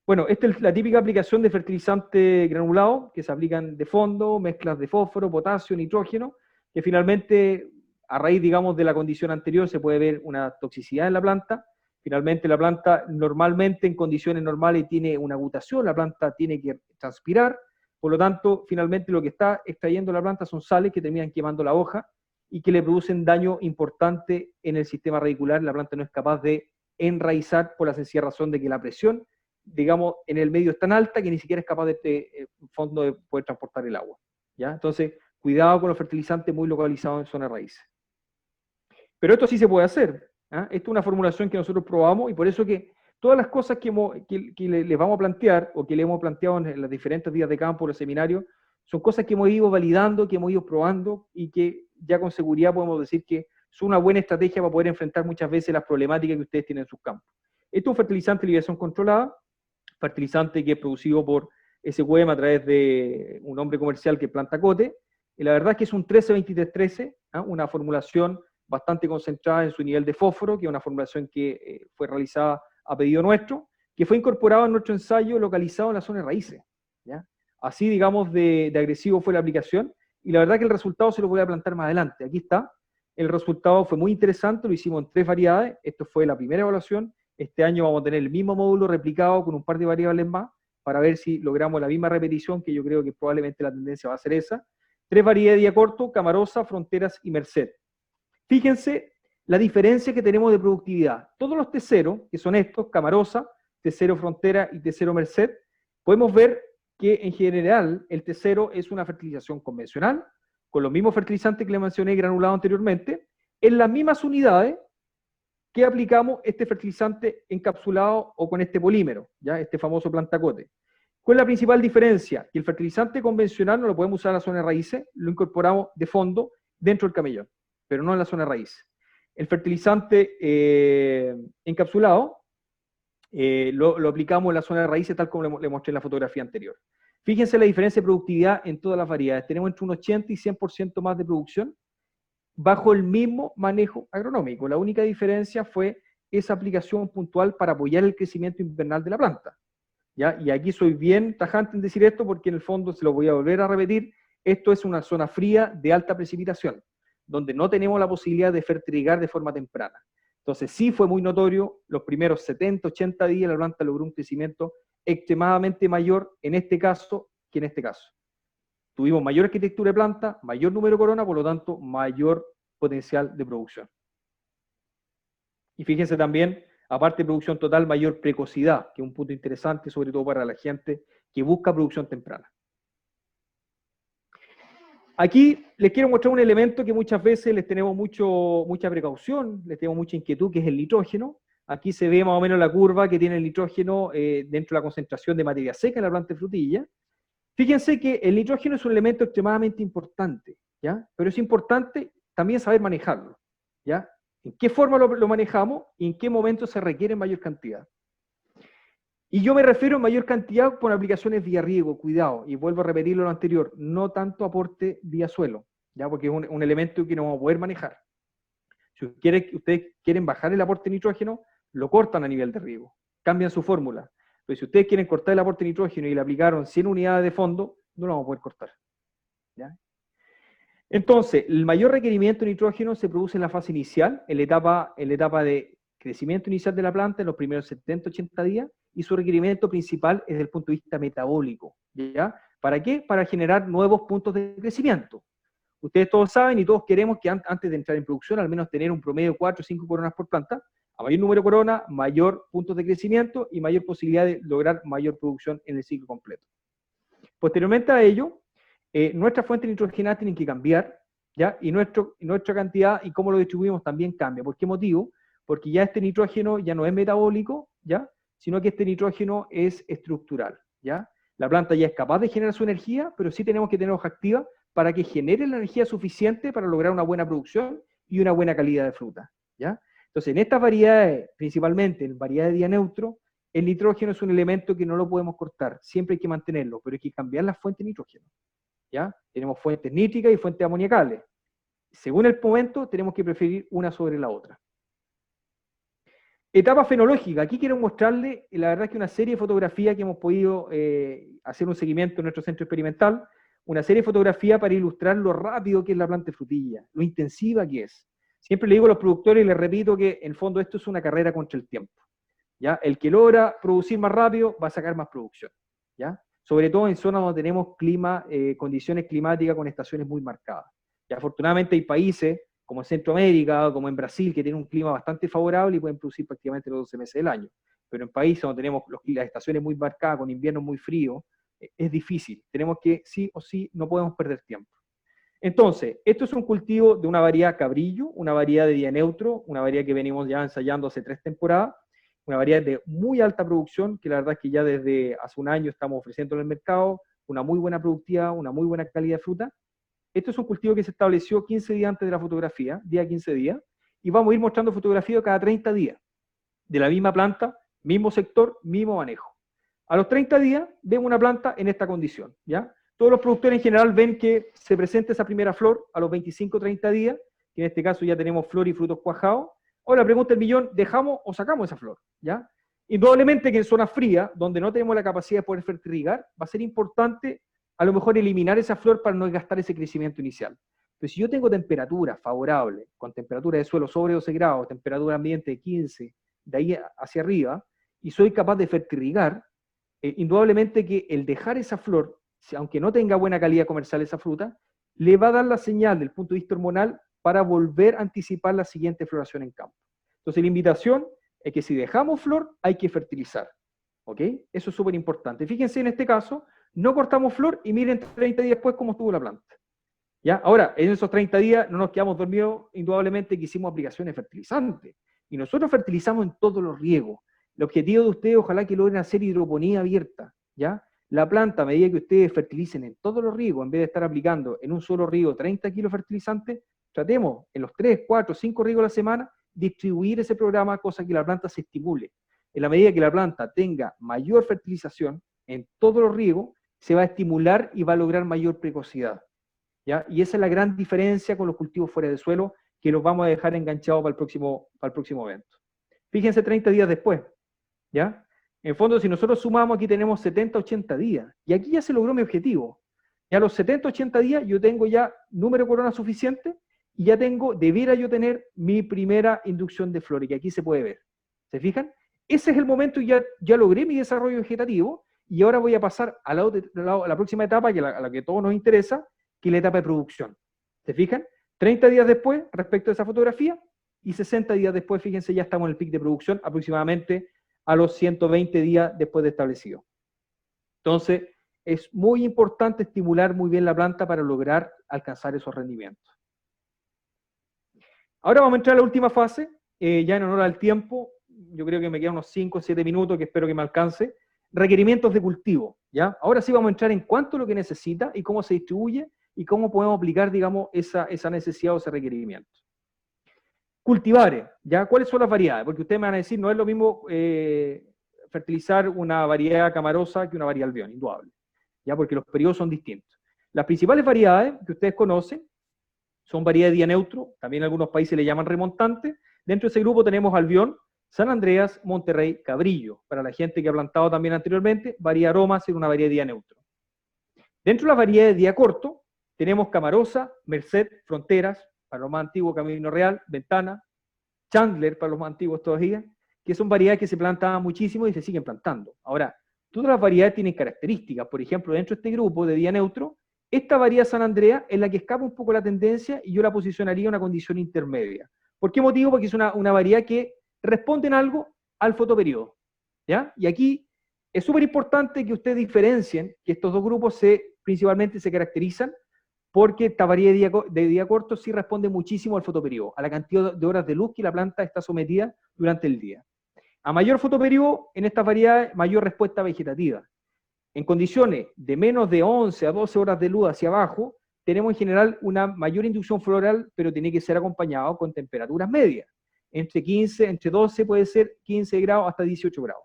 [SPEAKER 2] Bueno, esta es la típica aplicación de fertilizante granulado, que se aplican de fondo, mezclas de fósforo, potasio, nitrógeno, que finalmente, a raíz, digamos, de la condición anterior, se puede ver una toxicidad en la planta. Finalmente, la planta normalmente en condiciones normales tiene una agutación, la planta tiene que transpirar, por lo tanto, finalmente lo que está extrayendo la planta son sales que terminan quemando la hoja y que le producen daño importante en el sistema radicular. La planta no es capaz de enraizar por la sencilla razón de que la presión, digamos, en el medio es tan alta que ni siquiera es capaz de fondo de poder transportar el agua, ¿ya? Entonces, cuidado con los fertilizantes muy localizados en zona de raíces. Pero esto sí se puede hacer, ¿ah? Esta es una formulación que nosotros probamos, y por eso que todas las cosas que les vamos a plantear, o que le hemos planteado en los diferentes días de campo, los seminarios, son cosas que hemos ido validando, que hemos ido probando, y que ya con seguridad podemos decir que son una buena estrategia para poder enfrentar muchas veces las problemáticas que ustedes tienen en sus campos. Esto es un fertilizante de liberación controlada, fertilizante que es producido por SQM a través de un nombre comercial que es Plantacote, y la verdad es que es un 13-23-13, ¿ah? Una formulación bastante concentrada en su nivel de fósforo, que es una formulación que fue realizada a pedido nuestro, que fue incorporado en nuestro ensayo localizado en la zona de raíces, ¿ya? Así, digamos, de agresivo fue la aplicación, y la verdad que el resultado se lo voy a plantear más adelante. Aquí está, el resultado fue muy interesante, lo hicimos en 3 variedades, esto fue la primera evaluación. Este año vamos a tener el mismo módulo replicado con un par de variables más, para ver si logramos la misma repetición, que yo creo que probablemente la tendencia va a ser esa. 3 variedades de día corto: Camarosa, Fronteras y Merced. Fíjense la diferencia que tenemos de productividad. Todos los T0, que son estos, Camarosa, T0 Frontera y T0 Merced, podemos ver que en general el T0 es una fertilización convencional, con los mismos fertilizantes que le mencioné granulado anteriormente, en las mismas unidades que aplicamos este fertilizante encapsulado o con este polímero, ¿ya? Este famoso Plantacote. ¿Cuál es la principal diferencia? Que el fertilizante convencional no lo podemos usar en la zona de raíces, lo incorporamos de fondo dentro del camellón, pero no en la zona de raíces. El fertilizante encapsulado lo aplicamos en la zona de raíces, tal como le mostré en la fotografía anterior. Fíjense la diferencia de productividad en todas las variedades. Tenemos entre un 80 y 100% más de producción bajo el mismo manejo agronómico. La única diferencia fue esa aplicación puntual para apoyar el crecimiento invernal de la planta, ¿ya? Y aquí soy bien tajante en decir esto, porque en el fondo, se lo voy a volver a repetir, esto es una zona fría de alta precipitación, donde no tenemos la posibilidad de fertiligar de forma temprana. Entonces sí fue muy notorio, los primeros 70, 80 días la planta logró un crecimiento extremadamente mayor en este caso que en este caso. Tuvimos mayor arquitectura de planta, mayor número de corona, por lo tanto, mayor potencial de producción. Y fíjense también, aparte de producción total, mayor precocidad, que es un punto interesante, sobre todo para la gente que busca producción temprana. Aquí les quiero mostrar un elemento que muchas veces les tenemos mucha precaución, les tenemos mucha inquietud, que es el nitrógeno. Aquí se ve más o menos la curva que tiene el nitrógeno dentro de la concentración de materia seca en la planta de frutilla. Fíjense que el nitrógeno es un elemento extremadamente importante, ¿ya? Pero es importante también saber manejarlo, ¿ya? ¿En qué forma lo manejamos y en qué momento se requiere en mayor cantidad? Y yo me refiero en mayor cantidad por aplicaciones vía riego, cuidado, y vuelvo a repetir lo anterior, no tanto aporte vía suelo, ¿ya? Porque es un elemento que no vamos a poder manejar. Si ustedes quieren bajar el aporte de nitrógeno, lo cortan a nivel de riego, cambian su fórmula. Pero si ustedes quieren cortar el aporte de nitrógeno y le aplicaron 100 unidades de fondo, no lo vamos a poder cortar, ¿ya? Entonces, el mayor requerimiento de nitrógeno se produce en la fase inicial, en la etapa de crecimiento inicial de la planta, en los primeros 70, 80 días, y su requerimiento principal es desde el punto de vista metabólico, ¿ya? ¿Para qué? Para generar nuevos puntos de crecimiento. Ustedes todos saben y todos queremos que antes de entrar en producción, al menos tener un promedio de 4 o 5 coronas por planta. A mayor número de coronas, mayor puntos de crecimiento y mayor posibilidad de lograr mayor producción en el ciclo completo. Posteriormente a ello, nuestras fuentes nitrogenadas tienen que cambiar ¿ya? Y nuestra cantidad y cómo lo distribuimos también cambia. ¿Por qué motivo? Porque ya este nitrógeno ya no es metabólico, ¿ya? Sino que este nitrógeno es estructural, ¿ya? La planta ya es capaz de generar su energía, pero sí tenemos que tener hoja activa para que genere la energía suficiente para lograr una buena producción y una buena calidad de fruta, ¿ya? Entonces, en estas variedades, principalmente en variedades de día neutro, el nitrógeno es un elemento que no lo podemos cortar, siempre hay que mantenerlo, pero hay que cambiar las fuentes de nitrógeno, ¿ya? Tenemos fuentes nítricas y fuentes amoniacales. Según el momento, tenemos que preferir una sobre la otra. Etapa fenológica. Aquí quiero mostrarle, la verdad, que una serie de fotografías que hemos podido hacer un seguimiento en nuestro centro experimental, una serie de fotografías para ilustrar lo rápido que es la planta de frutilla, lo intensiva que es. Siempre le digo a los productores y les repito que en el fondo esto es una carrera contra el tiempo, ¿ya? El que logra producir más rápido va a sacar más producción, ¿ya? Sobre todo en zonas donde tenemos condiciones climáticas con estaciones muy marcadas. Y afortunadamente hay países como en Centroamérica, como en Brasil, que tienen un clima bastante favorable y pueden producir prácticamente los 12 meses del año. Pero en países donde tenemos las estaciones muy marcadas, con inviernos muy fríos, es difícil. Tenemos que, sí o sí, no podemos perder tiempo. Entonces, esto es un cultivo de una variedad cabrillo, una variedad de día neutro, una variedad que venimos ya ensayando hace 3 temporadas, una variedad de muy alta producción, que la verdad es que ya desde hace un año estamos ofreciendo en el mercado, una muy buena productividad, una muy buena calidad de fruta. Esto es un cultivo que se estableció 15 días antes de la fotografía, día 15 días, y vamos a ir mostrando fotografías cada 30 días, de la misma planta, mismo sector, mismo manejo. A los 30 días vemos una planta en esta condición, ¿ya? Todos los productores en general ven que se presenta esa primera flor a los 25-30 días, que en este caso ya tenemos flor y frutos cuajados. Ahora la pregunta del millón, ¿dejamos o sacamos esa flor? ¿Ya? Indudablemente que en zonas frías, donde no tenemos la capacidad de poder fertirrigar, va a ser importante a lo mejor eliminar esa flor para no gastar ese crecimiento inicial. Pero si yo tengo temperatura favorable, con temperatura de suelo sobre 12 grados, temperatura ambiente de 15, de ahí hacia arriba, y soy capaz de fertirrigar, indudablemente que el dejar esa flor, aunque no tenga buena calidad comercial esa fruta, le va a dar la señal del punto de vista hormonal para volver a anticipar la siguiente floración en campo. Entonces la invitación es que si dejamos flor, hay que fertilizar, ¿ok? Eso es súper importante. Fíjense en este caso, no cortamos flor y miren 30 días después cómo estuvo la planta. ¿Ya? Ahora, en esos 30 días no nos quedamos dormidos, indudablemente que hicimos aplicaciones fertilizantes. Y nosotros fertilizamos en todos los riegos. El objetivo de ustedes, ojalá que logren hacer hidroponía abierta, ¿ya? La planta, a medida que ustedes fertilicen en todos los riegos, en vez de estar aplicando en un solo riego 30 kilos de fertilizante, tratemos en los 3, 4, 5 riegos a la semana, distribuir ese programa, cosa que la planta se estimule. En la medida que la planta tenga mayor fertilización en todos los riegos, se va a estimular y va a lograr mayor precocidad, ¿ya? Y esa es la gran diferencia con los cultivos fuera de suelo, que los vamos a dejar enganchados para el próximo evento. Fíjense 30 días después, ¿ya? En el fondo, si nosotros sumamos, aquí tenemos 70, 80 días, y aquí ya se logró mi objetivo. Ya a los 70, 80 días yo tengo ya número de coronas suficiente, y ya debiera yo tener mi primera inducción de flores, que aquí se puede ver. ¿Se fijan? Ese es el momento y ya logré mi desarrollo vegetativo, y ahora voy a pasar a la próxima etapa, a la que a todos nos interesa, que es la etapa de producción. ¿Se fijan? 30 días después, respecto a esa fotografía, y 60 días después, fíjense, ya estamos en el pic de producción, aproximadamente a los 120 días después de establecido. Entonces, es muy importante estimular muy bien la planta para lograr alcanzar esos rendimientos. Ahora vamos a entrar a la última fase, ya en honor al tiempo, yo creo que me quedan unos 5 o 7 minutos, que espero que me alcance. Requerimientos de cultivo, ¿ya? Ahora sí vamos a entrar en cuánto es lo que necesita y cómo se distribuye y cómo podemos aplicar, digamos, esa necesidad o ese requerimiento. Cultivares, ¿ya? ¿Cuáles son las variedades? Porque ustedes me van a decir, no es lo mismo fertilizar una variedad camarosa que una variedad albión, indudable, ¿ya? Porque los periodos son distintos. Las principales variedades que ustedes conocen son variedades de día neutro, también algunos países le llaman remontante. Dentro de ese grupo tenemos albión, San Andreas, Monterrey, Cabrillo. Para la gente que ha plantado también anteriormente, variedad aromas en una variedad de día neutro. Dentro de las variedades de día corto, tenemos Camarosa, Merced, Fronteras, para los más antiguos, Camino Real, Ventana, Chandler, para los más antiguos todavía, que son variedades que se plantaban muchísimo y se siguen plantando. Ahora, todas las variedades tienen características. Por ejemplo, dentro de este grupo de día neutro, esta variedad San Andreas es la que escapa un poco la tendencia y yo la posicionaría en una condición intermedia. ¿Por qué motivo? Porque es una variedad que responde en algo al fotoperiodo, ¿ya? Y aquí es súper importante que ustedes diferencien que estos dos grupos principalmente se caracterizan porque esta variedad de día corto sí responde muchísimo al fotoperiodo, a la cantidad de horas de luz que la planta está sometida durante el día. A mayor fotoperiodo, en estas variedades, mayor respuesta vegetativa. En condiciones de menos de 11 a 12 horas de luz hacia abajo, tenemos en general una mayor inducción floral, pero tiene que ser acompañado con temperaturas medias. Entre 12 puede ser 15 grados hasta 18 grados.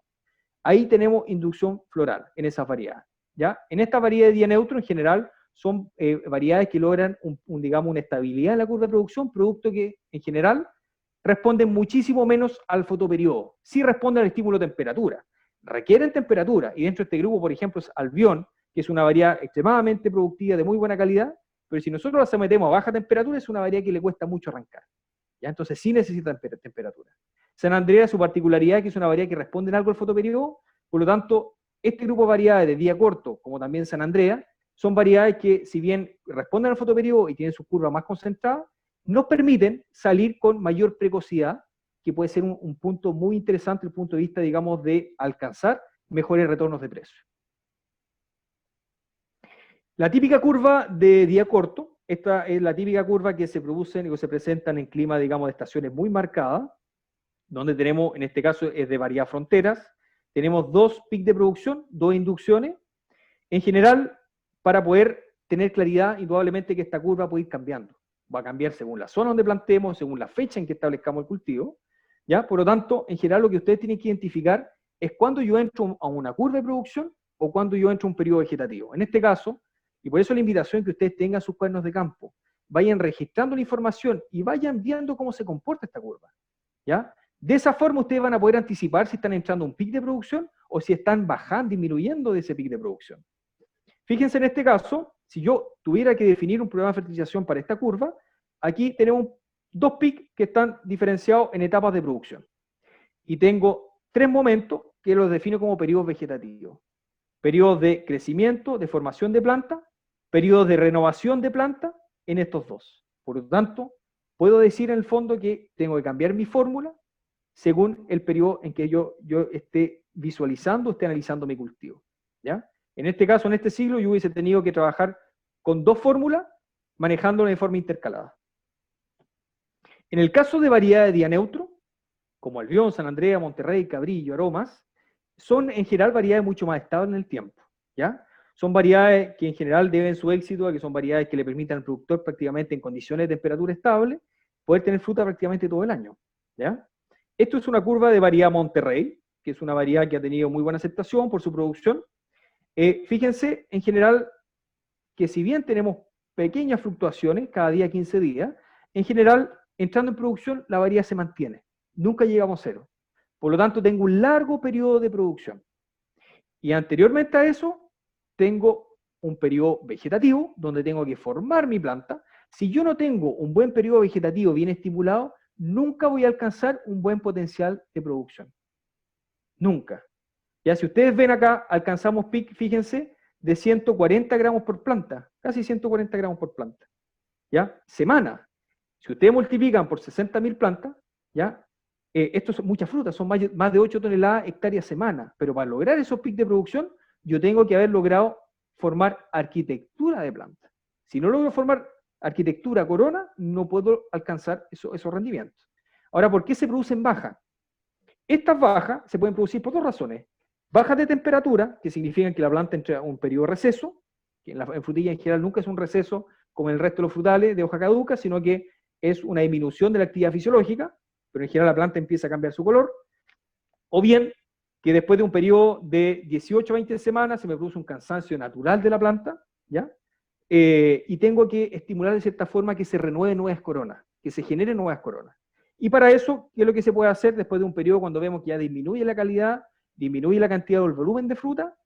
[SPEAKER 2] Ahí tenemos inducción floral en esas variedades, ¿ya? En esta variedad de día neutro, en general, son variedades que logran, digamos, una estabilidad en la curva de producción, producto que, en general, responden muchísimo menos al fotoperiodo. Sí responden al estímulo de temperatura. Requieren temperatura, y dentro de este grupo, por ejemplo, es Albión, que es una variedad extremadamente productiva, de muy buena calidad, pero si nosotros la sometemos a baja temperatura, es una variedad que le cuesta mucho arrancar. ¿Ya? Entonces sí necesita temperatura. San Andrea, su particularidad es que es una variedad que responde en algo al fotoperiodo, por lo tanto, este grupo de variedades de día corto, como también San Andrea, son variedades que, si bien responden al fotoperiodo y tienen sus curvas más concentradas, nos permiten salir con mayor precocidad, que puede ser un punto muy interesante desde el punto de vista, digamos, de alcanzar mejores retornos de precio. La típica curva de día corto, esta es la típica curva que se producen y que se presentan en clima, digamos, de estaciones muy marcadas, donde tenemos, en este caso es de variedad fronteras, tenemos 2 picos de producción, 2 inducciones. En general, para poder tener claridad, indudablemente que esta curva puede ir cambiando. Va a cambiar según la zona donde plantemos, según la fecha en que establezcamos el cultivo, ¿ya? Por lo tanto, en general lo que ustedes tienen que identificar es cuando yo entro a una curva de producción o cuando yo entro a un periodo vegetativo. En este caso, y por eso la invitación que ustedes tengan sus cuadernos de campo, vayan registrando la información y vayan viendo cómo se comporta esta curva, ¿ya? De esa forma ustedes van a poder anticipar si están entrando a un pic de producción o si están bajando, disminuyendo de ese pic de producción. Fíjense en este caso, si yo tuviera que definir un programa de fertilización para esta curva, aquí tenemos 2 pics que están diferenciados en etapas de producción. Y tengo 3 momentos que los defino como periodos vegetativos. Periodos de crecimiento, de formación de planta, periodos de renovación de planta en estos 2. Por lo tanto, puedo decir en el fondo que tengo que cambiar mi fórmula según el periodo en que yo esté visualizando, esté analizando mi cultivo, ¿ya? En este caso, en este siglo, yo hubiese tenido que trabajar con 2 fórmulas, manejándolas de forma intercalada. En el caso de variedades de día neutro, como Albión, San Andrea, Monterrey, Cabrillo, Aromas, son en general variedades mucho más estables en el tiempo, ¿ya? Son variedades que en general deben su éxito a que son variedades que le permitan al productor prácticamente en condiciones de temperatura estable poder tener fruta prácticamente todo el año, ¿ya? Esto es una curva de variedad Monterrey, que es una variedad que ha tenido muy buena aceptación por su producción. Fíjense, en general, que si bien tenemos pequeñas fluctuaciones cada día 15 días, en general, entrando en producción, la variedad se mantiene. Nunca llegamos a cero. Por lo tanto, tengo un largo periodo de producción. Y anteriormente a eso, tengo un periodo vegetativo, donde tengo que formar mi planta. Si yo no tengo un buen periodo vegetativo bien estimulado, nunca voy a alcanzar un buen potencial de producción. Nunca. Ya, si ustedes ven acá, alcanzamos pic, fíjense, de 140 gramos por planta, casi 140 gramos por planta, ¿ya? Semana. Si ustedes multiplican por 60.000 plantas, ¿ya? Esto son muchas frutas, son más de 8 toneladas hectáreas semana, pero para lograr esos picos de producción, yo tengo que haber logrado formar arquitectura de planta. Si no logro formar arquitectura corona, no puedo alcanzar esos rendimientos. Ahora, ¿por qué se producen bajas? Estas bajas se pueden producir por 2 razones. Bajas de temperatura, que significan que la planta entra a un periodo de receso, que en frutilla en general nunca es un receso como en el resto de los frutales de hoja caduca, sino que es una disminución de la actividad fisiológica, pero en general la planta empieza a cambiar su color. O bien, que después de un periodo de 18 a 20 semanas se me produce un cansancio natural de la planta, ¿ya? Y tengo que estimular de cierta forma que se renueven nuevas coronas, que se generen nuevas coronas. Y para eso, ¿qué es lo que se puede hacer después de un periodo cuando vemos que ya disminuye la calidad, disminuye la cantidad o el volumen de fruta?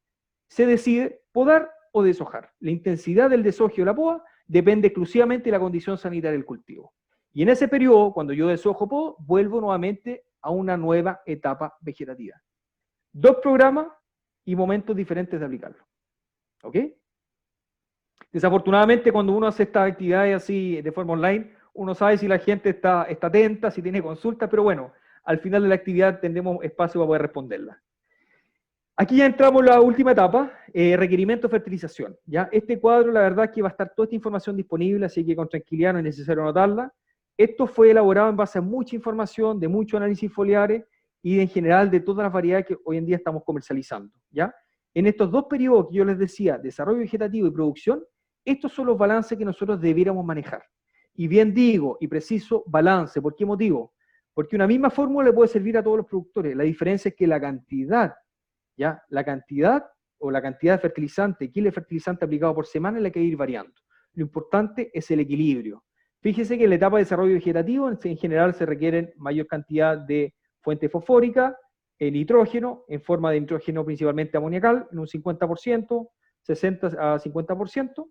[SPEAKER 2] Se decide podar o deshojar. La intensidad del deshojo o la poda depende exclusivamente de la condición sanitaria del cultivo. Y en ese periodo, cuando yo deshojo o podo, vuelvo nuevamente a una nueva etapa vegetativa. 2 programas y momentos diferentes de aplicarlo. ¿Ok? Desafortunadamente, cuando uno hace estas actividades así de forma online, uno sabe si la gente está atenta, si tiene consultas, pero bueno, al final de la actividad tendremos espacio para poder responderla. Aquí ya entramos en la última etapa, requerimiento de fertilización. ¿Ya? Este cuadro, la verdad es que va a estar toda esta información disponible, así que con tranquilidad no es necesario anotarla. Esto fue elaborado en base a mucha información, de muchos análisis foliares y en general de todas las variedades que hoy en día estamos comercializando. ¿Ya? En estos dos periodos que yo les decía, desarrollo vegetativo y producción, estos son los balances que nosotros debiéramos manejar. Y bien digo y preciso, balance. ¿Por qué motivo? Porque una misma fórmula le puede servir a todos los productores. La diferencia es que la cantidad, ¿ya? La cantidad o la cantidad de fertilizante, kilo de fertilizante aplicado por semana es la que hay que ir variando. Lo importante es el equilibrio. Fíjese que en la etapa de desarrollo vegetativo en general se requieren mayor cantidad de fuente fosfórica, nitrógeno, en forma de nitrógeno principalmente amoniacal, en un 50%, 60 a 50%.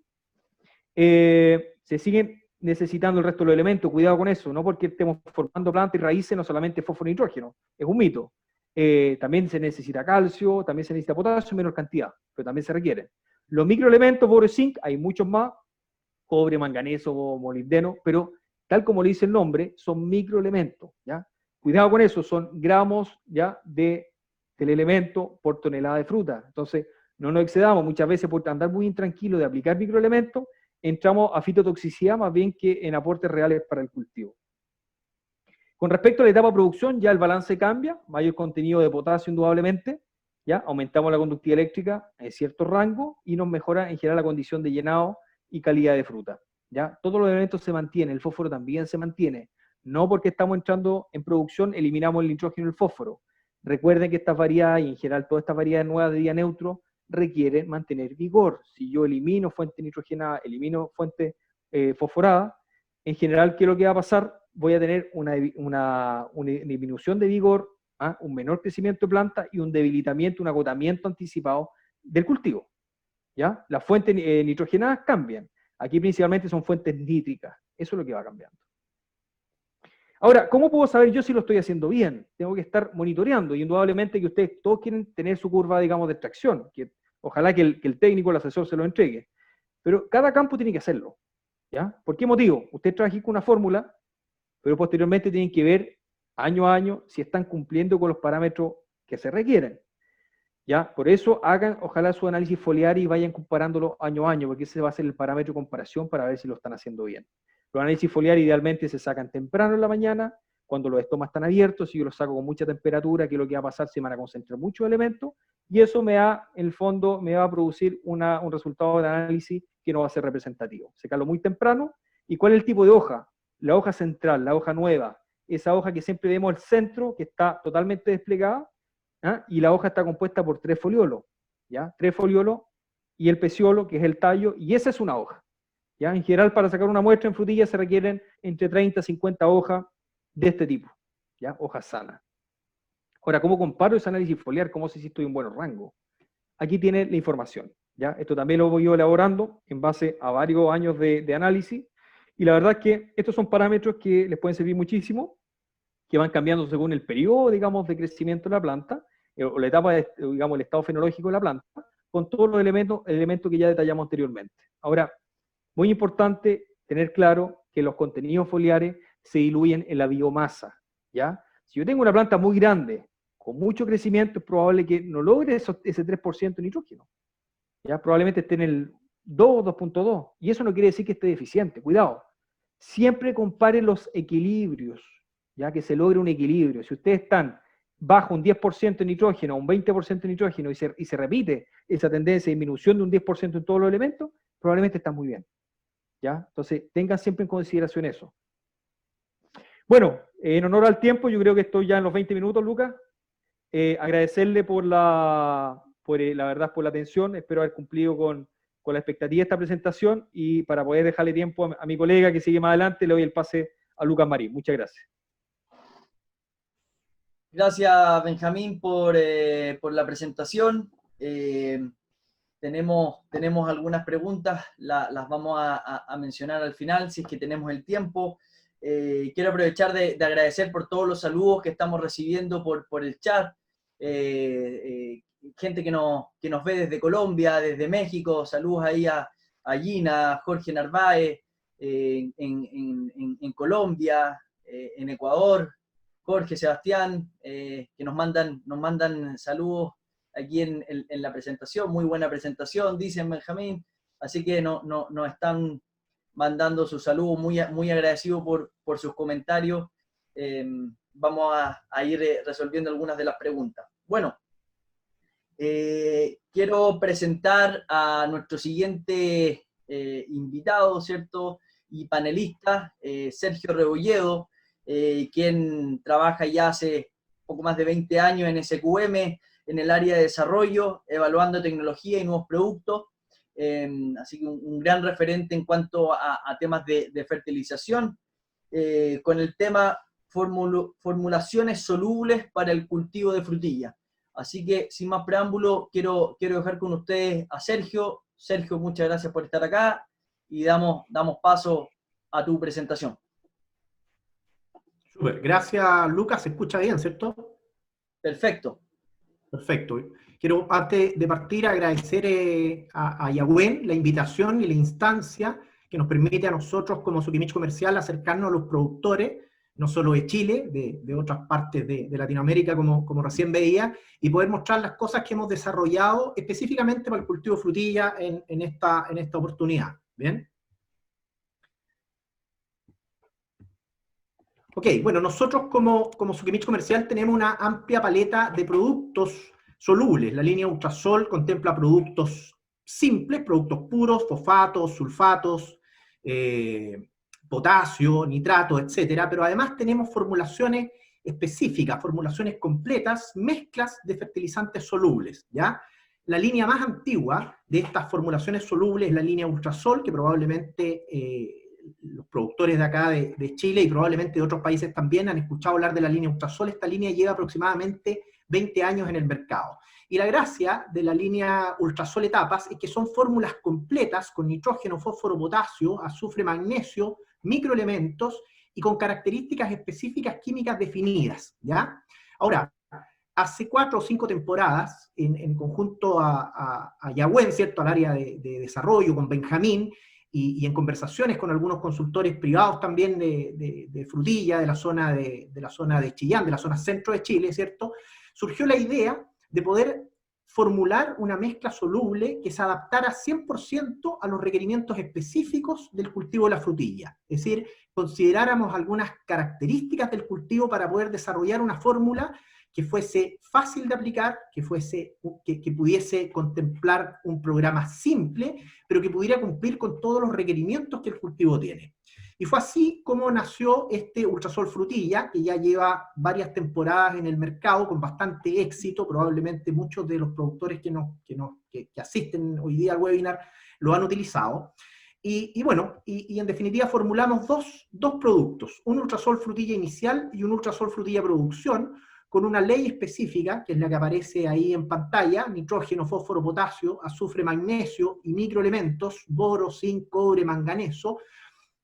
[SPEAKER 2] Se siguen necesitando el resto de los elementos, cuidado con eso, no porque estemos formando plantas y raíces, no solamente fósforo y nitrógeno, es un mito. También se necesita calcio, también se necesita potasio en menor cantidad, pero también se requieren. Los microelementos, boro y zinc, hay muchos más, cobre, manganeso, molibdeno, pero tal como le dice el nombre, son microelementos, ¿ya? Cuidado con eso, son gramos, ¿ya?, del elemento por tonelada de fruta. Entonces, no nos excedamos, muchas veces por andar muy intranquilo de aplicar microelementos, entramos a fitotoxicidad más bien que en aportes reales para el cultivo. Con respecto a la etapa de producción, ya el balance cambia, mayor contenido de potasio indudablemente, ¿ya? Aumentamos la conductividad eléctrica en cierto rango y nos mejora en general la condición de llenado y calidad de fruta, ¿ya? Todos los elementos se mantienen, el fósforo también se mantiene. No porque estamos entrando en producción eliminamos el nitrógeno y el fósforo. Recuerden que estas variedades y en general todas estas variedades nuevas de día neutro requieren mantener vigor. Si yo elimino fuente nitrogenada, elimino fuente fosforada, en general, ¿qué es lo que va a pasar? Voy a tener una disminución de vigor, ¿ah?, un menor crecimiento de planta y un debilitamiento, un agotamiento anticipado del cultivo. ¿Ya? Las fuentes nitrogenadas cambian. Aquí principalmente son fuentes nítricas. Eso es lo que va cambiando. Ahora, ¿cómo puedo saber yo si lo estoy haciendo bien? Tengo que estar monitoreando. Y indudablemente que ustedes todos quieren tener su curva, digamos, de extracción. Que ojalá que el técnico, el asesor se lo entregue. Pero cada campo tiene que hacerlo. ¿Ya? ¿Por qué motivo? Usted trabaja con una fórmula, pero posteriormente tienen que ver año a año si están cumpliendo con los parámetros que se requieren. ¿Ya? Por eso hagan, ojalá, su análisis foliar y vayan comparándolo año a año, porque ese va a ser el parámetro de comparación para ver si lo están haciendo bien. Los análisis foliar idealmente se sacan temprano en la mañana, cuando los estomas están abiertos. Si yo los saco con mucha temperatura, ¿qué es lo que va a pasar? Se van a concentrar muchos elementos, y eso me va, en el fondo, me va a producir un resultado de análisis que no va a ser representativo. Secarlo muy temprano. ¿Y cuál es el tipo de hoja? La hoja central, la hoja nueva, esa hoja que siempre vemos al centro, que está totalmente desplegada, ¿ah? Y la hoja está compuesta por 3 foliolos, ¿ya? 3 foliolos y el peciolo, que es el tallo, y esa es una hoja, ¿ya? En general, para sacar una muestra en frutilla se requieren entre 30 y 50 hojas de este tipo, ¿ya? Hojas sanas. Ahora, ¿cómo comparo ese análisis foliar? ¿Cómo sé si estoy en buen rango? Aquí tiene la información, ¿ya? Esto también lo voy yo elaborando en base a varios años de análisis, y la verdad es que estos son parámetros que les pueden servir muchísimo, que van cambiando según el periodo, digamos, de crecimiento de la planta, o la etapa, digamos, el estado fenológico de la planta, con todos los elementos que ya detallamos anteriormente. Ahora, muy importante tener claro que los contenidos foliares se diluyen en la biomasa, ¿ya? Si yo tengo una planta muy grande, con mucho crecimiento, es probable que no logre ese 3% de nitrógeno, ¿ya? Probablemente esté en el 2, 2.2, y eso no quiere decir que esté deficiente, cuidado. Siempre comparen los equilibrios, ya que se logre un equilibrio. Si ustedes están bajo un 10% de nitrógeno, un 20% de nitrógeno, y se repite esa tendencia de disminución de un 10% en todos los elementos, probablemente están muy bien, ¿ya? Entonces, tengan siempre en consideración eso. Bueno, en honor al tiempo, yo creo que estoy ya en los 20 minutos, Lucas. Agradecerle por la verdad, por la atención. Espero haber cumplido con la expectativa de esta presentación, y para poder dejarle tiempo a mi colega que sigue más adelante, le doy el pase a Lucas Marín. Muchas gracias.
[SPEAKER 1] Gracias, Benjamín, por la presentación. Tenemos algunas preguntas, las vamos a mencionar al final, si es que tenemos el tiempo. Quiero aprovechar de agradecer por todos los saludos que estamos recibiendo por el chat. Gente que nos ve desde Colombia, desde México. Saludos ahí a Gina, Jorge Narváez, en Colombia, en Ecuador, Jorge, Sebastián, que nos mandan saludos aquí en la presentación. Muy buena presentación, dicen Benjamín. Así que nos están mandando su saludo, muy agradecido por sus comentarios. Vamos a ir resolviendo algunas de las preguntas. Bueno, quiero presentar a nuestro siguiente invitado, ¿cierto? Y panelista, Sergio Rebolledo, quien trabaja ya hace poco más de 20 años en SQM, en el área de desarrollo, evaluando tecnología y nuevos productos. Así que un gran referente en cuanto a temas de fertilización, con el tema formulaciones solubles para el cultivo de frutilla. Así que, sin más preámbulo, quiero dejar con ustedes a Sergio. Sergio, muchas gracias por estar acá y damos paso a tu presentación.
[SPEAKER 3] Súper, gracias Lucas, se escucha bien, ¿cierto?
[SPEAKER 1] Perfecto.
[SPEAKER 3] Perfecto. Quiero, antes de partir, agradecer a Yahuen la invitación y la instancia que nos permite a nosotros como Sukimich Comercial acercarnos a los productores, no solo de Chile, de otras partes de Latinoamérica, como recién veía, y poder mostrar las cosas que hemos desarrollado específicamente para el cultivo de frutilla en esta oportunidad. ¿Bien? Ok, bueno, nosotros como Sukimich Comercial tenemos una amplia paleta de productos solubles. La línea Ultrasol contempla productos simples, productos puros, fosfatos, sulfatos, potasio, nitrato, etcétera, pero además tenemos formulaciones específicas, formulaciones completas, mezclas de fertilizantes solubles, ¿ya? La línea más antigua de estas formulaciones solubles es la línea Ultrasol, que probablemente los productores de acá de Chile y probablemente de otros países también han escuchado hablar de la línea Ultrasol. Esta línea lleva aproximadamente 20 años en el mercado. Y la gracia de la línea Ultrasol Etapas es que son fórmulas completas con nitrógeno, fósforo, potasio, azufre, magnesio, microelementos y con características específicas químicas definidas, ¿ya? Ahora, hace 4 o 5 temporadas, en conjunto a Yahuen, ¿cierto?, al área de desarrollo, con Benjamín, y en conversaciones con algunos consultores privados también de frutilla, de la zona de Chillán, de la zona centro de Chile, ¿cierto?, surgió la idea de poder formular una mezcla soluble que se adaptara 100% a los requerimientos específicos del cultivo de la frutilla. Es decir, consideráramos algunas características del cultivo para poder desarrollar una fórmula que fuese fácil de aplicar, que pudiese contemplar un programa simple, pero que pudiera cumplir con todos los requerimientos que el cultivo tiene. Y fue así como nació este Ultrasol Frutilla, que ya lleva varias temporadas en el mercado con bastante éxito. Probablemente muchos de los productores que asisten hoy día al webinar lo han utilizado. Y bueno, en definitiva formulamos dos productos, un Ultrasol Frutilla Inicial y un Ultrasol Frutilla Producción, con una ley específica, que es la que aparece ahí en pantalla: nitrógeno, fósforo, potasio, azufre, magnesio y microelementos, boro, zinc, cobre, manganeso.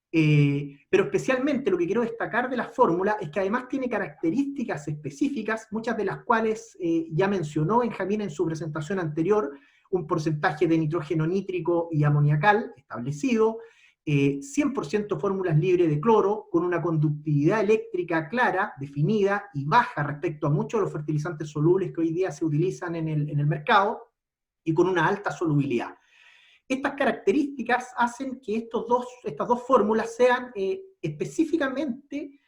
[SPEAKER 3] Pero especialmente lo que quiero destacar de la fórmula es que además tiene características específicas, muchas de las cuales ya mencionó Benjamín en su presentación anterior: un porcentaje de nitrógeno nítrico y amoniacal establecido, 100% fórmulas libres de cloro, con una conductividad eléctrica clara, definida y baja respecto a muchos de los fertilizantes solubles que hoy día se utilizan en el mercado, y con una alta solubilidad. Estas características hacen que estas dos fórmulas sean específicamente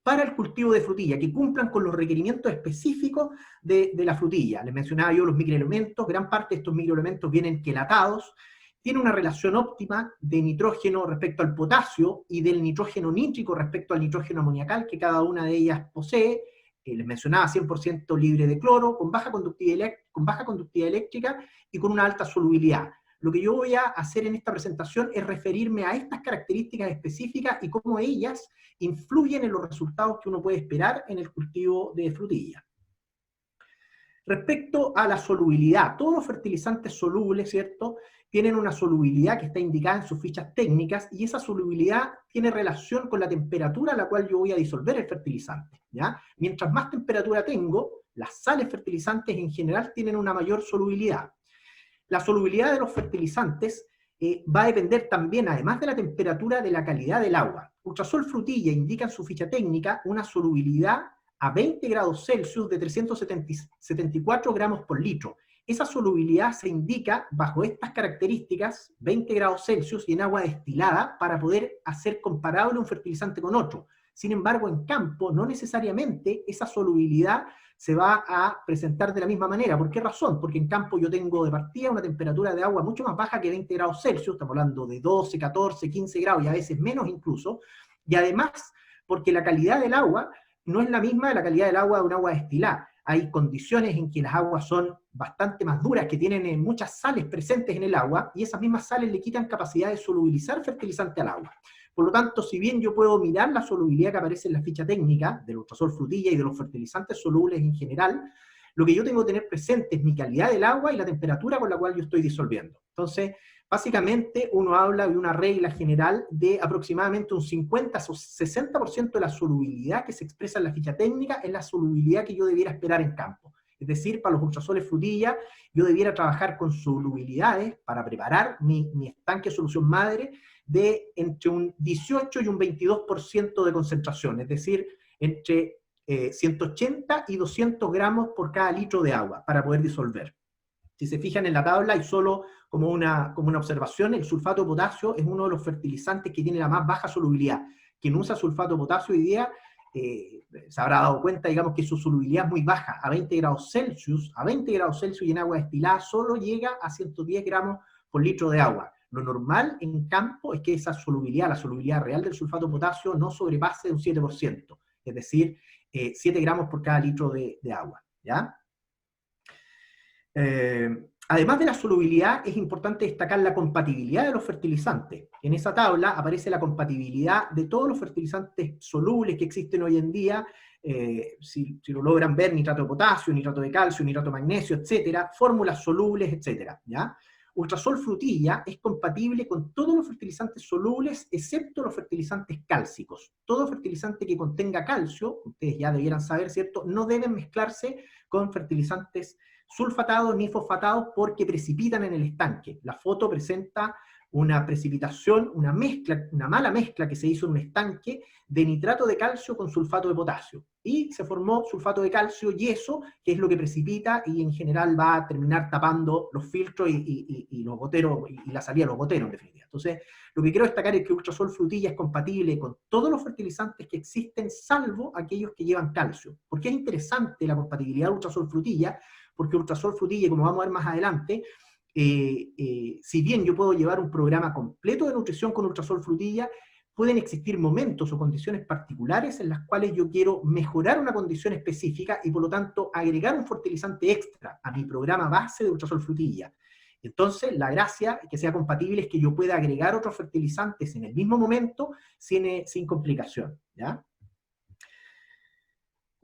[SPEAKER 3] para el cultivo de frutilla, que cumplan con los requerimientos específicos de la frutilla. Les mencionaba yo los microelementos, gran parte de estos microelementos vienen quelatados, tiene una relación óptima de nitrógeno respecto al potasio y del nitrógeno nítrico respecto al nitrógeno amoniacal que cada una de ellas posee. Les mencionaba 100% libre de cloro, con baja conductividad eléctrica y con una alta solubilidad. Lo que yo voy a hacer en esta presentación es referirme a estas características específicas y cómo ellas influyen en los resultados que uno puede esperar en el cultivo de frutilla. Respecto a la solubilidad, todos los fertilizantes solubles, ¿cierto?, tienen una solubilidad que está indicada en sus fichas técnicas, y esa solubilidad tiene relación con la temperatura a la cual yo voy a disolver el fertilizante, ¿ya? Mientras más temperatura tengo, las sales fertilizantes en general tienen una mayor solubilidad. La solubilidad de los fertilizantes va a depender también, además de la temperatura, de la calidad del agua. Ultrasol Frutilla indica en su ficha técnica una solubilidad a 20 grados Celsius de 374 gramos por litro. Esa solubilidad se indica bajo estas características, 20 grados Celsius y en agua destilada, para poder hacer comparable un fertilizante con otro. Sin embargo, en campo, no necesariamente esa solubilidad se va a presentar de la misma manera. ¿Por qué razón? Porque en campo yo tengo de partida una temperatura de agua mucho más baja que 20 grados Celsius, estamos hablando de 12, 14, 15 grados y a veces menos incluso, y además porque la calidad del agua no es la misma de la calidad del agua de un agua destilada. Hay condiciones en que las aguas son bastante más duras, que tienen muchas sales presentes en el agua, y esas mismas sales le quitan capacidad de solubilizar fertilizante al agua. Por lo tanto, si bien yo puedo mirar la solubilidad que aparece en la ficha técnica del Ultrasol frutilla y de los fertilizantes solubles en general, lo que yo tengo que tener presente es mi calidad del agua y la temperatura con la cual yo estoy disolviendo. Entonces, básicamente uno habla de una regla general de aproximadamente un 50 o 60% de la solubilidad que se expresa en la ficha técnica es la solubilidad que yo debiera esperar en campo. Es decir, para los ultrasoles frutilla, yo debiera trabajar con solubilidades para preparar mi estanque de solución madre de entre un 18 y un 22% de concentración, es decir, entre 180 y 200 gramos por cada litro de agua para poder disolver. Si se fijan en la tabla, y solo como una observación, el sulfato de potasio es uno de los fertilizantes que tiene la más baja solubilidad. Quien usa sulfato de potasio hoy día se habrá dado cuenta, digamos, que su solubilidad es muy baja, a 20 grados Celsius y en agua destilada solo llega a 110 gramos por litro de agua. Lo normal en campo es que esa solubilidad, la solubilidad real del sulfato de potasio, no sobrepase un 7%, es decir, 7 gramos por cada litro de agua, ¿ya? Además de la solubilidad, es importante destacar la compatibilidad de los fertilizantes. En esa tabla aparece la compatibilidad de todos los fertilizantes solubles que existen hoy en día, si lo logran ver, nitrato de potasio, nitrato de calcio, nitrato de magnesio, etcétera, fórmulas solubles, etcétera, ¿ya? Ultrasol frutilla es compatible con todos los fertilizantes solubles, excepto los fertilizantes cálcicos. Todo fertilizante que contenga calcio, ustedes ya debieran saber, ¿cierto?, no deben mezclarse con fertilizantes sulfatados ni fosfatados porque precipitan en el estanque. La foto presenta una precipitación, una mala mezcla que se hizo en un estanque de nitrato de calcio con sulfato de potasio. Y se formó sulfato de calcio y eso, que es lo que precipita y en general va a terminar tapando los filtros y los goteros, y la salida de los goteros en definitiva. Entonces, lo que quiero destacar es que Ultrasol frutilla es compatible con todos los fertilizantes que existen, salvo aquellos que llevan calcio. ¿Por qué es interesante la compatibilidad de Ultrasol frutilla? Porque Ultrasol frutilla, como vamos a ver más adelante, si bien yo puedo llevar un programa completo de nutrición con Ultrasol frutilla, pueden existir momentos o condiciones particulares en las cuales yo quiero mejorar una condición específica y por lo tanto agregar un fertilizante extra a mi programa base de Ultrasol frutilla. Entonces, la gracia que sea compatible es que yo pueda agregar otros fertilizantes en el mismo momento sin complicación, ¿ya?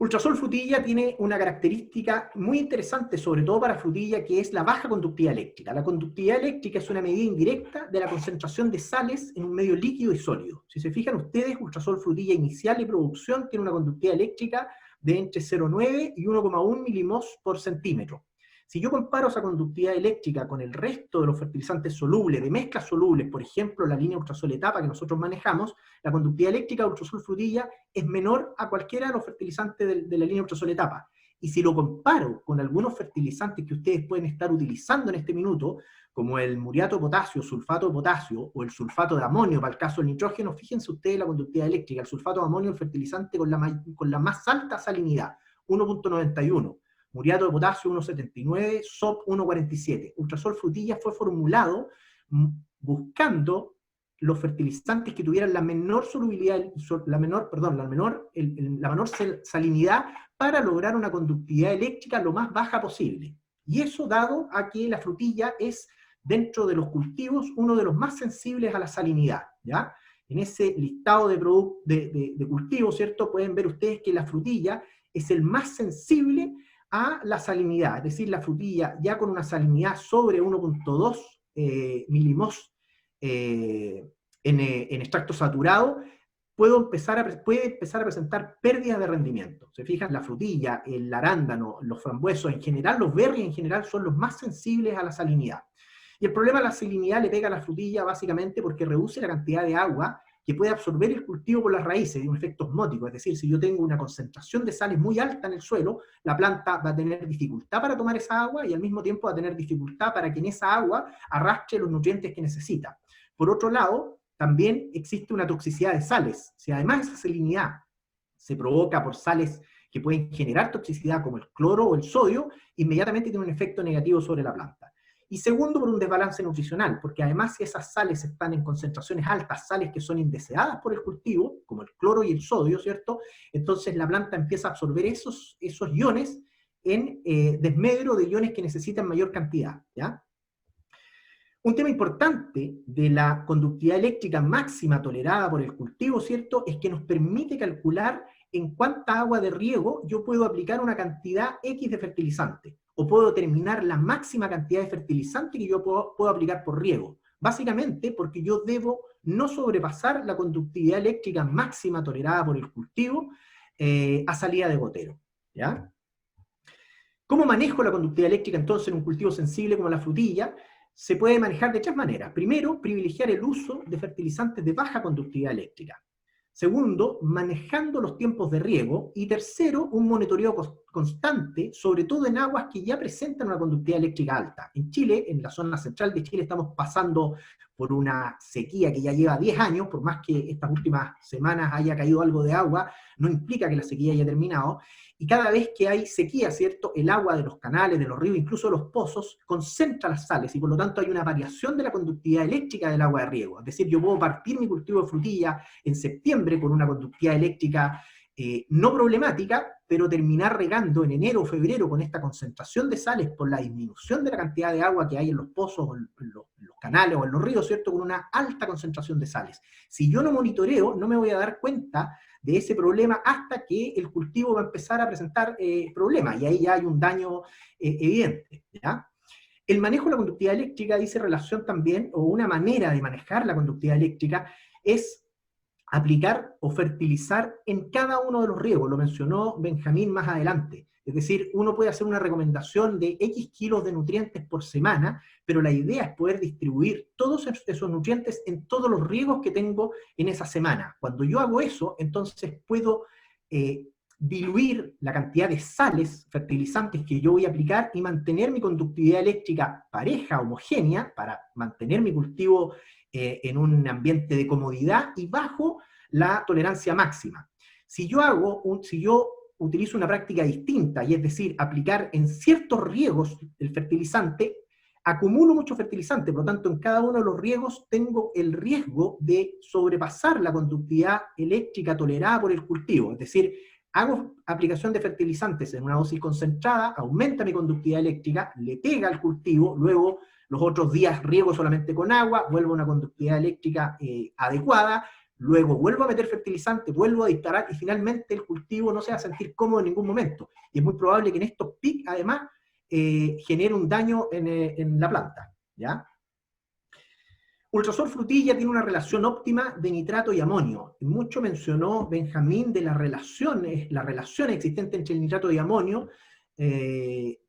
[SPEAKER 3] Ultrasol frutilla tiene una característica muy interesante, sobre todo para frutilla, que es la baja conductividad eléctrica. La conductividad eléctrica es una medida indirecta de la concentración de sales en un medio líquido y sólido. Si se fijan ustedes, Ultrasol frutilla inicial de producción tiene una conductividad eléctrica de entre 0,9 y 1,1 milimos por centímetro. Si yo comparo esa conductividad eléctrica con el resto de los fertilizantes solubles, de mezclas solubles, por ejemplo, la línea Ultrasol etapa que nosotros manejamos, la conductividad eléctrica de Ultrasol frutilla es menor a cualquiera de los fertilizantes de la línea Ultrasol etapa. Y si lo comparo con algunos fertilizantes que ustedes pueden estar utilizando en este minuto, como el muriato de potasio, sulfato de potasio, o el sulfato de amonio para el caso del nitrógeno, fíjense ustedes la conductividad eléctrica. El sulfato de amonio es el fertilizante con la más alta salinidad, 1,91. Muriato de potasio 1,79, SOP 1,47. Ultrasol frutilla fue formulado buscando los fertilizantes que tuvieran la menor solubilidad, la menor salinidad para lograr una conductividad eléctrica lo más baja posible. Y eso dado a que la frutilla es, dentro de los cultivos, uno de los más sensibles a la salinidad, ¿ya? En ese listado de cultivos, ¿cierto?, pueden ver ustedes que la frutilla es el más sensible a la salinidad, es decir, la frutilla ya con una salinidad sobre 1,2 milimos en extracto saturado, puede empezar a presentar pérdidas de rendimiento. Se fijan, la frutilla, el arándano, los frambuesos en general, los berries en general son los más sensibles a la salinidad. Y el problema de la salinidad le pega a la frutilla básicamente porque reduce la cantidad de agua que puede absorber el cultivo por las raíces, de un efecto osmótico. Es decir, si yo tengo una concentración de sales muy alta en el suelo, la planta va a tener dificultad para tomar esa agua y al mismo tiempo va a tener dificultad para que en esa agua arrastre los nutrientes que necesita. Por otro lado, también existe una toxicidad de sales. Si además esa salinidad se provoca por sales que pueden generar toxicidad como el cloro o el sodio, inmediatamente tiene un efecto negativo sobre la planta. Y segundo, por un desbalance nutricional, porque además si esas sales están en concentraciones altas, sales que son indeseadas por el cultivo, como el cloro y el sodio, ¿cierto? Entonces la planta empieza a absorber esos iones en desmedro de iones que necesitan mayor cantidad, ¿ya? Un tema importante de la conductividad eléctrica máxima tolerada por el cultivo, ¿cierto?, es que nos permite calcular en cuánta agua de riego yo puedo aplicar una cantidad X de fertilizante, o puedo determinar la máxima cantidad de fertilizante que yo puedo aplicar por riego. Básicamente porque yo debo no sobrepasar la conductividad eléctrica máxima tolerada por el cultivo a salida de gotero, ¿ya? ¿Cómo manejo la conductividad eléctrica entonces en un cultivo sensible como la frutilla? Se puede manejar de tres maneras. Primero, privilegiar el uso de fertilizantes de baja conductividad eléctrica. Segundo, manejando los tiempos de riego. Y tercero, un monitoreo constante, sobre todo en aguas que ya presentan una conductividad eléctrica alta. En Chile, en la zona central de Chile, estamos pasando por una sequía que ya lleva 10 años, por más que estas últimas semanas haya caído algo de agua, no implica que la sequía haya terminado. Y cada vez que hay sequía, ¿cierto?, el agua de los canales, de los ríos, incluso de los pozos, concentra las sales, y por lo tanto hay una variación de la conductividad eléctrica del agua de riego. Es decir, yo puedo partir mi cultivo de frutilla en septiembre con una conductividad eléctrica no problemática, pero terminar regando en enero o febrero con esta concentración de sales por la disminución de la cantidad de agua que hay en los pozos, o en los canales o en los ríos, ¿cierto?, con una alta concentración de sales. Si yo no monitoreo, no me voy a dar cuenta de ese problema hasta que el cultivo va a empezar a presentar problemas, y ahí ya hay un daño evidente, ¿ya? El manejo de la conductividad eléctrica dice relación también, o una manera de manejar la conductividad eléctrica, es aplicar o fertilizar en cada uno de los riegos. Lo mencionó Benjamín más adelante. Es decir, uno puede hacer una recomendación de X kilos de nutrientes por semana, pero la idea es poder distribuir todos esos nutrientes en todos los riegos que tengo en esa semana. Cuando yo hago eso, entonces puedo diluir la cantidad de sales, fertilizantes que yo voy a aplicar y mantener mi conductividad eléctrica pareja, homogénea, para mantener mi cultivo en un ambiente de comodidad y bajo la tolerancia máxima. Si yo utilizo una práctica distinta, y es decir, aplicar en ciertos riegos el fertilizante, acumulo mucho fertilizante, por lo tanto en cada uno de los riegos tengo el riesgo de sobrepasar la conductividad eléctrica tolerada por el cultivo. Es decir, hago aplicación de fertilizantes en una dosis concentrada, aumenta mi conductividad eléctrica, le pega al cultivo, luego los otros días riego solamente con agua, vuelvo a una conductividad eléctrica adecuada, luego vuelvo a meter fertilizante, vuelvo a disparar, y finalmente el cultivo no se va a sentir cómodo en ningún momento. Y es muy probable que en estos PIC, además, genere un daño en la planta, ¿ya? Ultrasol frutilla tiene una relación óptima de nitrato y amonio. Mucho mencionó Benjamín de las relaciones existentes entre el nitrato y amonio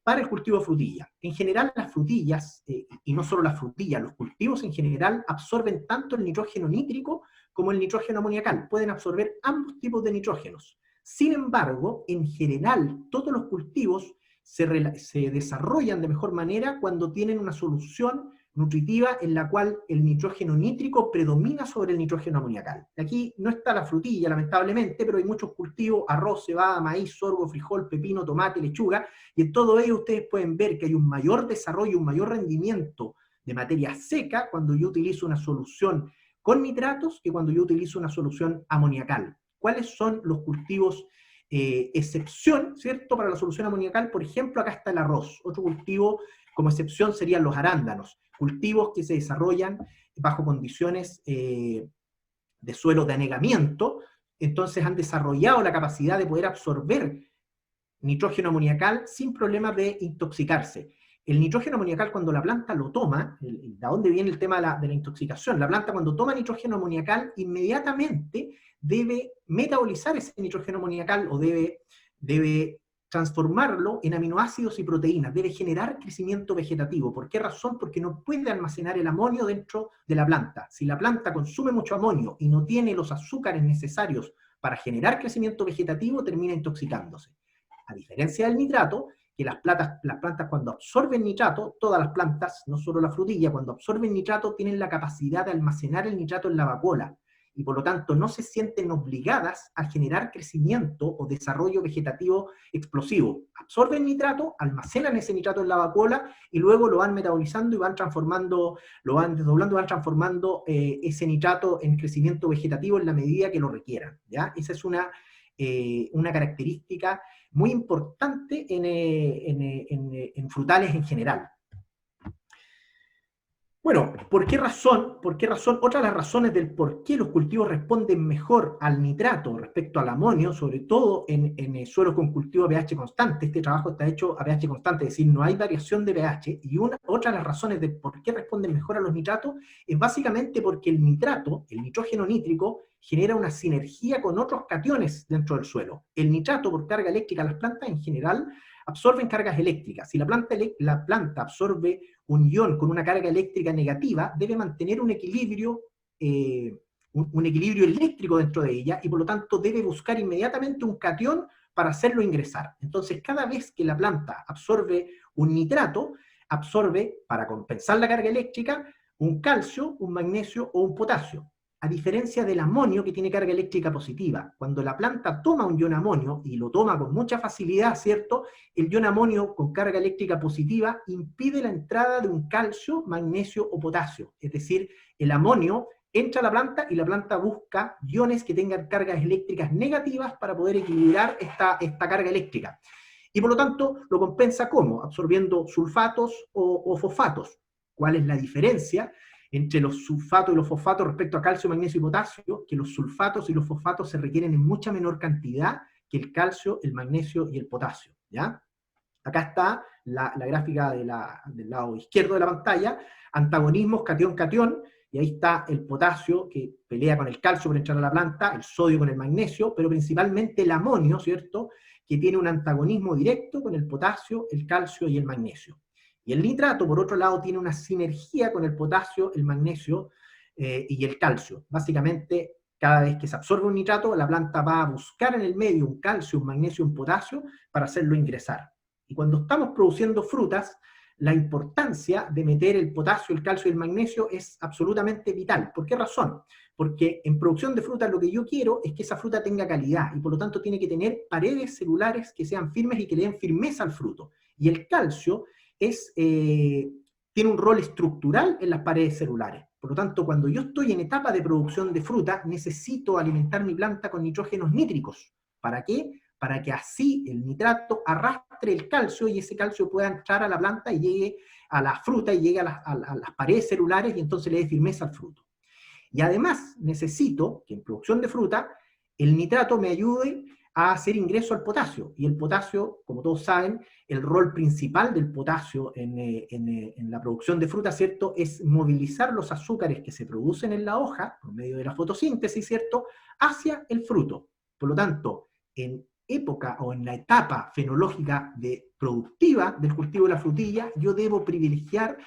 [SPEAKER 3] para el cultivo de frutilla. En general, las frutillas, y no solo las frutillas, los cultivos en general absorben tanto el nitrógeno nítrico como el nitrógeno amoniacal. Pueden absorber ambos tipos de nitrógenos. Sin embargo, en general, todos los cultivos se desarrollan de mejor manera cuando tienen una solución nutritiva en la cual el nitrógeno nítrico predomina sobre el nitrógeno amoniacal. Aquí no está la frutilla, lamentablemente, pero hay muchos cultivos: arroz, cebada, maíz, sorgo, frijol, pepino, tomate, lechuga, y en todo ello ustedes pueden ver que hay un mayor desarrollo, un mayor rendimiento de materia seca cuando yo utilizo una solución con nitratos que cuando yo utilizo una solución amoniacal. ¿Cuáles son los cultivos excepción, ¿cierto?, para la solución amoniacal? Por ejemplo, acá está el arroz. Otro cultivo como excepción serían los arándanos, cultivos que se desarrollan bajo condiciones de suelo de anegamiento, entonces han desarrollado la capacidad de poder absorber nitrógeno amoniacal sin problemas de intoxicarse. El nitrógeno amoniacal, cuando la planta lo toma, ¿de dónde viene el tema de la intoxicación? La planta, cuando toma nitrógeno amoniacal, inmediatamente debe metabolizar ese nitrógeno amoniacal, o debe transformarlo en aminoácidos y proteínas, debe generar crecimiento vegetativo. ¿Por qué razón? Porque no puede almacenar el amonio dentro de la planta. Si la planta consume mucho amonio y no tiene los azúcares necesarios para generar crecimiento vegetativo, termina intoxicándose. A diferencia del nitrato, que las plantas cuando absorben nitrato, todas las plantas, no solo la frutilla, cuando absorben nitrato tienen la capacidad de almacenar el nitrato en la vacuola, y por lo tanto no se sienten obligadas a generar crecimiento o desarrollo vegetativo explosivo. Absorben nitrato, almacenan ese nitrato en la vacuola y luego lo van metabolizando y van transformando, lo van desdoblando, van transformando ese nitrato en crecimiento vegetativo en la medida que lo requieran, ¿ya? Esa es una característica muy importante en frutales en general. Bueno, ¿por qué razón? Otra de las razones del por qué los cultivos responden mejor al nitrato respecto al amonio, sobre todo en suelos con cultivo a pH constante. Este trabajo está hecho a pH constante, es decir, no hay variación de pH. Y otra de las razones de por qué responden mejor a los nitratos es básicamente porque el nitrato, el nitrógeno nítrico, genera una sinergia con otros cationes dentro del suelo. El nitrato, por carga eléctrica, las plantas en general absorben cargas eléctricas. Si la planta absorbe un ion con una carga eléctrica negativa, debe mantener un equilibrio eléctrico dentro de ella, y por lo tanto debe buscar inmediatamente un catión para hacerlo ingresar. Entonces, cada vez que la planta absorbe un nitrato, absorbe, para compensar la carga eléctrica, un calcio, un magnesio o un potasio. A diferencia del amonio, que tiene carga eléctrica positiva. Cuando la planta toma un ion amonio, y lo toma con mucha facilidad, ¿cierto? El ion amonio con carga eléctrica positiva impide la entrada de un calcio, magnesio o potasio. Es decir, el amonio entra a la planta y la planta busca iones que tengan cargas eléctricas negativas para poder equilibrar esta carga eléctrica. Y por lo tanto, lo compensa ¿cómo? Absorbiendo sulfatos o fosfatos. ¿Cuál es la diferencia entre los sulfatos y los fosfatos respecto a calcio, magnesio y potasio? Que los sulfatos y los fosfatos se requieren en mucha menor cantidad que el calcio, el magnesio y el potasio, ¿ya? Acá está la gráfica del lado izquierdo de la pantalla, antagonismos catión-catión, y ahí está el potasio que pelea con el calcio para entrar a la planta, el sodio con el magnesio, pero principalmente el amonio, ¿cierto?, que tiene un antagonismo directo con el potasio, el calcio y el magnesio. Y el nitrato, por otro lado, tiene una sinergia con el potasio, el magnesio y el calcio. Básicamente, cada vez que se absorbe un nitrato, la planta va a buscar en el medio un calcio, un magnesio, un potasio para hacerlo ingresar. Y cuando estamos produciendo frutas, la importancia de meter el potasio, el calcio y el magnesio es absolutamente vital. ¿Por qué razón? Porque en producción de frutas lo que yo quiero es que esa fruta tenga calidad, y por lo tanto tiene que tener paredes celulares que sean firmes y que le den firmeza al fruto. Y el calcio tiene un rol estructural en las paredes celulares. Por lo tanto, cuando yo estoy en etapa de producción de fruta, necesito alimentar mi planta con nitrógenos nítricos. ¿Para qué? Para que así el nitrato arrastre el calcio y ese calcio pueda entrar a la planta y llegue a la fruta y llegue a las paredes celulares, y entonces le dé firmeza al fruto. Y además necesito que en producción de fruta el nitrato me ayude a hacer ingreso al potasio. Y el potasio, como todos saben, el rol principal del potasio en la producción de fruta, ¿cierto?, es movilizar los azúcares que se producen en la hoja, por medio de la fotosíntesis, ¿cierto?, hacia el fruto. Por lo tanto, en época o en la etapa fenológica productiva del cultivo de la frutilla, yo debo privilegiar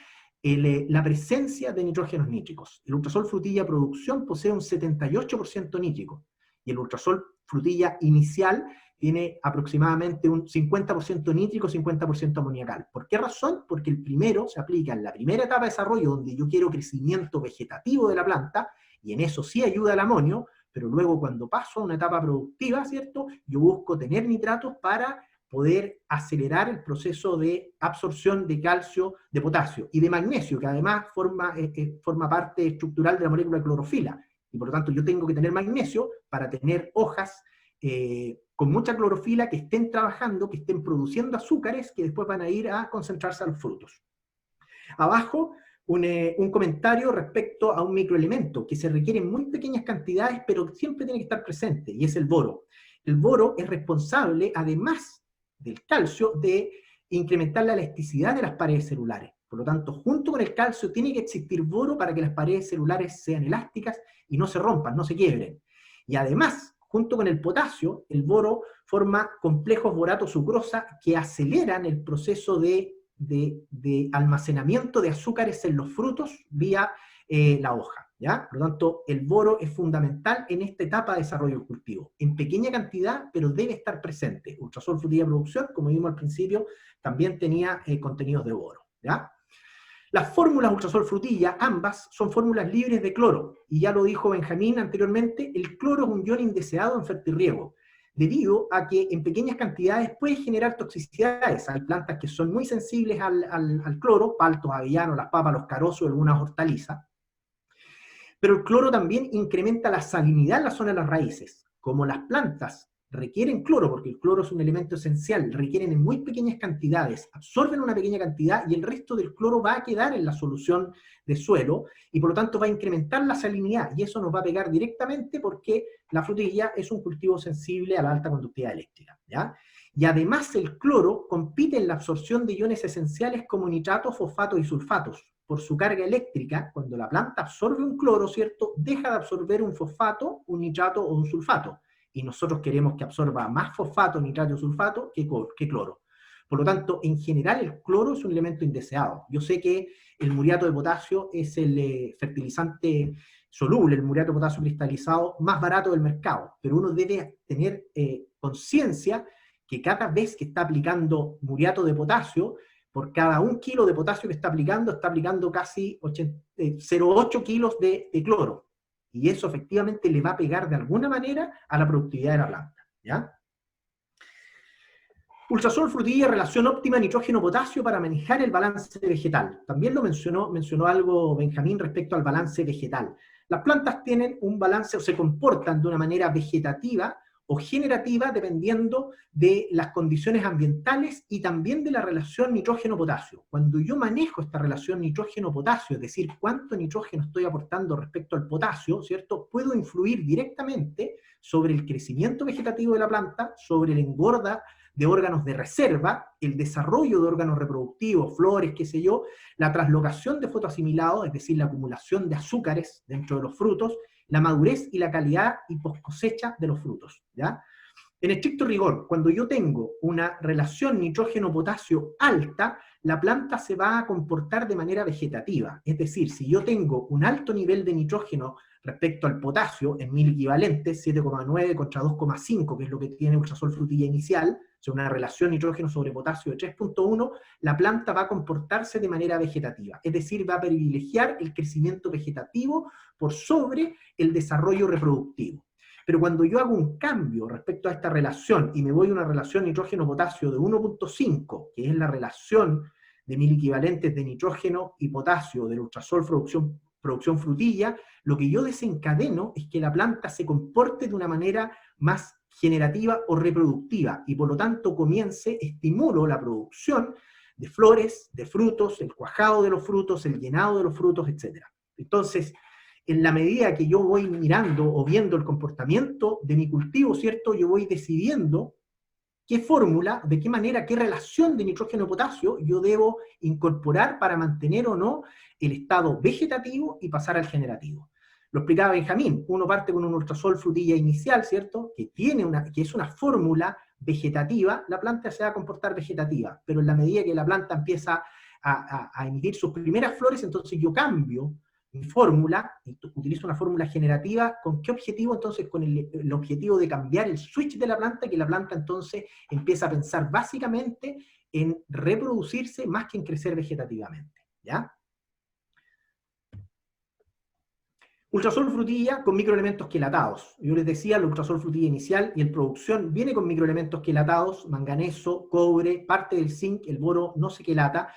[SPEAKER 3] la presencia de nitrógenos nítricos. El ultrasol frutilla producción posee un 78% nítrico, y el ultrasol frutilla inicial tiene aproximadamente un 50% nítrico, 50% amoniacal. ¿Por qué razón? Porque el primero se aplica en la primera etapa de desarrollo, donde yo quiero crecimiento vegetativo de la planta, y en eso sí ayuda el amonio, pero luego cuando paso a una etapa productiva, ¿cierto?, yo busco tener nitratos para poder acelerar el proceso de absorción de calcio, de potasio y de magnesio, que además forma parte estructural de la molécula de clorofila. Y por lo tanto yo tengo que tener magnesio para tener hojas con mucha clorofila que estén trabajando, que estén produciendo azúcares que después van a ir a concentrarse a los frutos. Abajo, un comentario respecto a un microelemento que se requiere en muy pequeñas cantidades, pero siempre tiene que estar presente, y es el boro. El boro es responsable, además del calcio, de incrementar la elasticidad de las paredes celulares. Por lo tanto, junto con el calcio tiene que existir boro para que las paredes celulares sean elásticas y no se rompan, no se quiebren. Y además, junto con el potasio, el boro forma complejos borato-sucrosa que aceleran el proceso de almacenamiento de azúcares en los frutos vía la hoja, ¿ya? Por lo tanto, el boro es fundamental en esta etapa de desarrollo del cultivo. En pequeña cantidad, pero debe estar presente. Ultrasol Frutilla Producción, como vimos al principio, también tenía contenidos de boro, ¿ya? Las fórmulas Ultrasol Frutilla, ambas, son fórmulas libres de cloro, y ya lo dijo Benjamín anteriormente, el cloro es un ion indeseado en fertirriego, debido a que en pequeñas cantidades puede generar toxicidades. Hay plantas que son muy sensibles al cloro, paltos, avellanos, las papas, los carozos, algunas hortalizas, pero el cloro también incrementa la salinidad en la zona de las raíces. Como las plantas requieren cloro, porque el cloro es un elemento esencial, requieren en muy pequeñas cantidades, absorben una pequeña cantidad y el resto del cloro va a quedar en la solución de suelo y por lo tanto va a incrementar la salinidad y eso nos va a pegar directamente porque la frutilla es un cultivo sensible a la alta conductividad eléctrica, ¿ya? Y además el cloro compite en la absorción de iones esenciales como nitratos, fosfatos y sulfatos. Por su carga eléctrica, cuando la planta absorbe un cloro, ¿cierto?, deja de absorber un fosfato, un nitrato o un sulfato. Y nosotros queremos que absorba más fosfato, nitrato o sulfato que cloro. Por lo tanto, en general, el cloro es un elemento indeseado. Yo sé que el muriato de potasio es el fertilizante soluble, el muriato de potasio cristalizado más barato del mercado, pero uno debe tener conciencia que cada vez que está aplicando muriato de potasio, por cada 1 kilo de potasio que está aplicando casi 0,8 kilos de cloro. Y eso efectivamente le va a pegar de alguna manera a la productividad de la planta, ¿ya? Ultrasol Frutilla, relación óptima nitrógeno-potasio para manejar el balance vegetal. También lo mencionó algo Benjamín respecto al balance vegetal. Las plantas tienen un balance o se comportan de una manera vegetativa o generativa dependiendo de las condiciones ambientales y también de la relación nitrógeno-potasio. Cuando yo manejo esta relación nitrógeno-potasio, es decir, cuánto nitrógeno estoy aportando respecto al potasio, ¿cierto?, puedo influir directamente sobre el crecimiento vegetativo de la planta, sobre el engorda de órganos de reserva, el desarrollo de órganos reproductivos, flores, qué sé yo, la translocación de fotoasimilados, es decir, la acumulación de azúcares dentro de los frutos, la madurez y la calidad y post cosecha de los frutos, ¿ya? En estricto rigor, cuando yo tengo una relación nitrógeno-potasio alta, la planta se va a comportar de manera vegetativa. Es decir, si yo tengo un alto nivel de nitrógeno respecto al potasio, en 1000 equivalentes, 7,9 contra 2,5, que es lo que tiene Ultrasol Frutilla inicial, o sea, una relación nitrógeno sobre potasio de 3,1, la planta va a comportarse de manera vegetativa. Es decir, va a privilegiar el crecimiento vegetativo por sobre el desarrollo reproductivo. Pero cuando yo hago un cambio respecto a esta relación y me voy a una relación nitrógeno-potasio de 1,5, que es la relación de 1000 equivalentes de nitrógeno y potasio del Ultrasol producción frutilla, lo que yo desencadeno es que la planta se comporte de una manera más generativa o reproductiva, y por lo tanto estimulo la producción de flores, de frutos, el cuajado de los frutos, el llenado de los frutos, etc. Entonces, en la medida que yo voy mirando o viendo el comportamiento de mi cultivo, ¿cierto?, yo voy decidiendo qué fórmula, de qué manera, qué relación de nitrógeno-potasio yo debo incorporar para mantener o no el estado vegetativo y pasar al generativo. Lo explicaba Benjamín, uno parte con un Ultrasol Frutilla inicial, ¿cierto?, que es una fórmula vegetativa, la planta se va a comportar vegetativa, pero en la medida que la planta empieza a emitir sus primeras flores, entonces yo cambio mi fórmula, utilizo una fórmula generativa. ¿Con qué objetivo? Entonces con el objetivo de cambiar el switch de la planta, que la planta entonces empieza a pensar básicamente en reproducirse más que en crecer vegetativamente, ¿ya? Ultrasol Frutilla con microelementos quelatados. Yo les decía, el Ultrasol Frutilla inicial y el producción viene con microelementos quelatados, manganeso, cobre, parte del zinc, el boro no se quelata.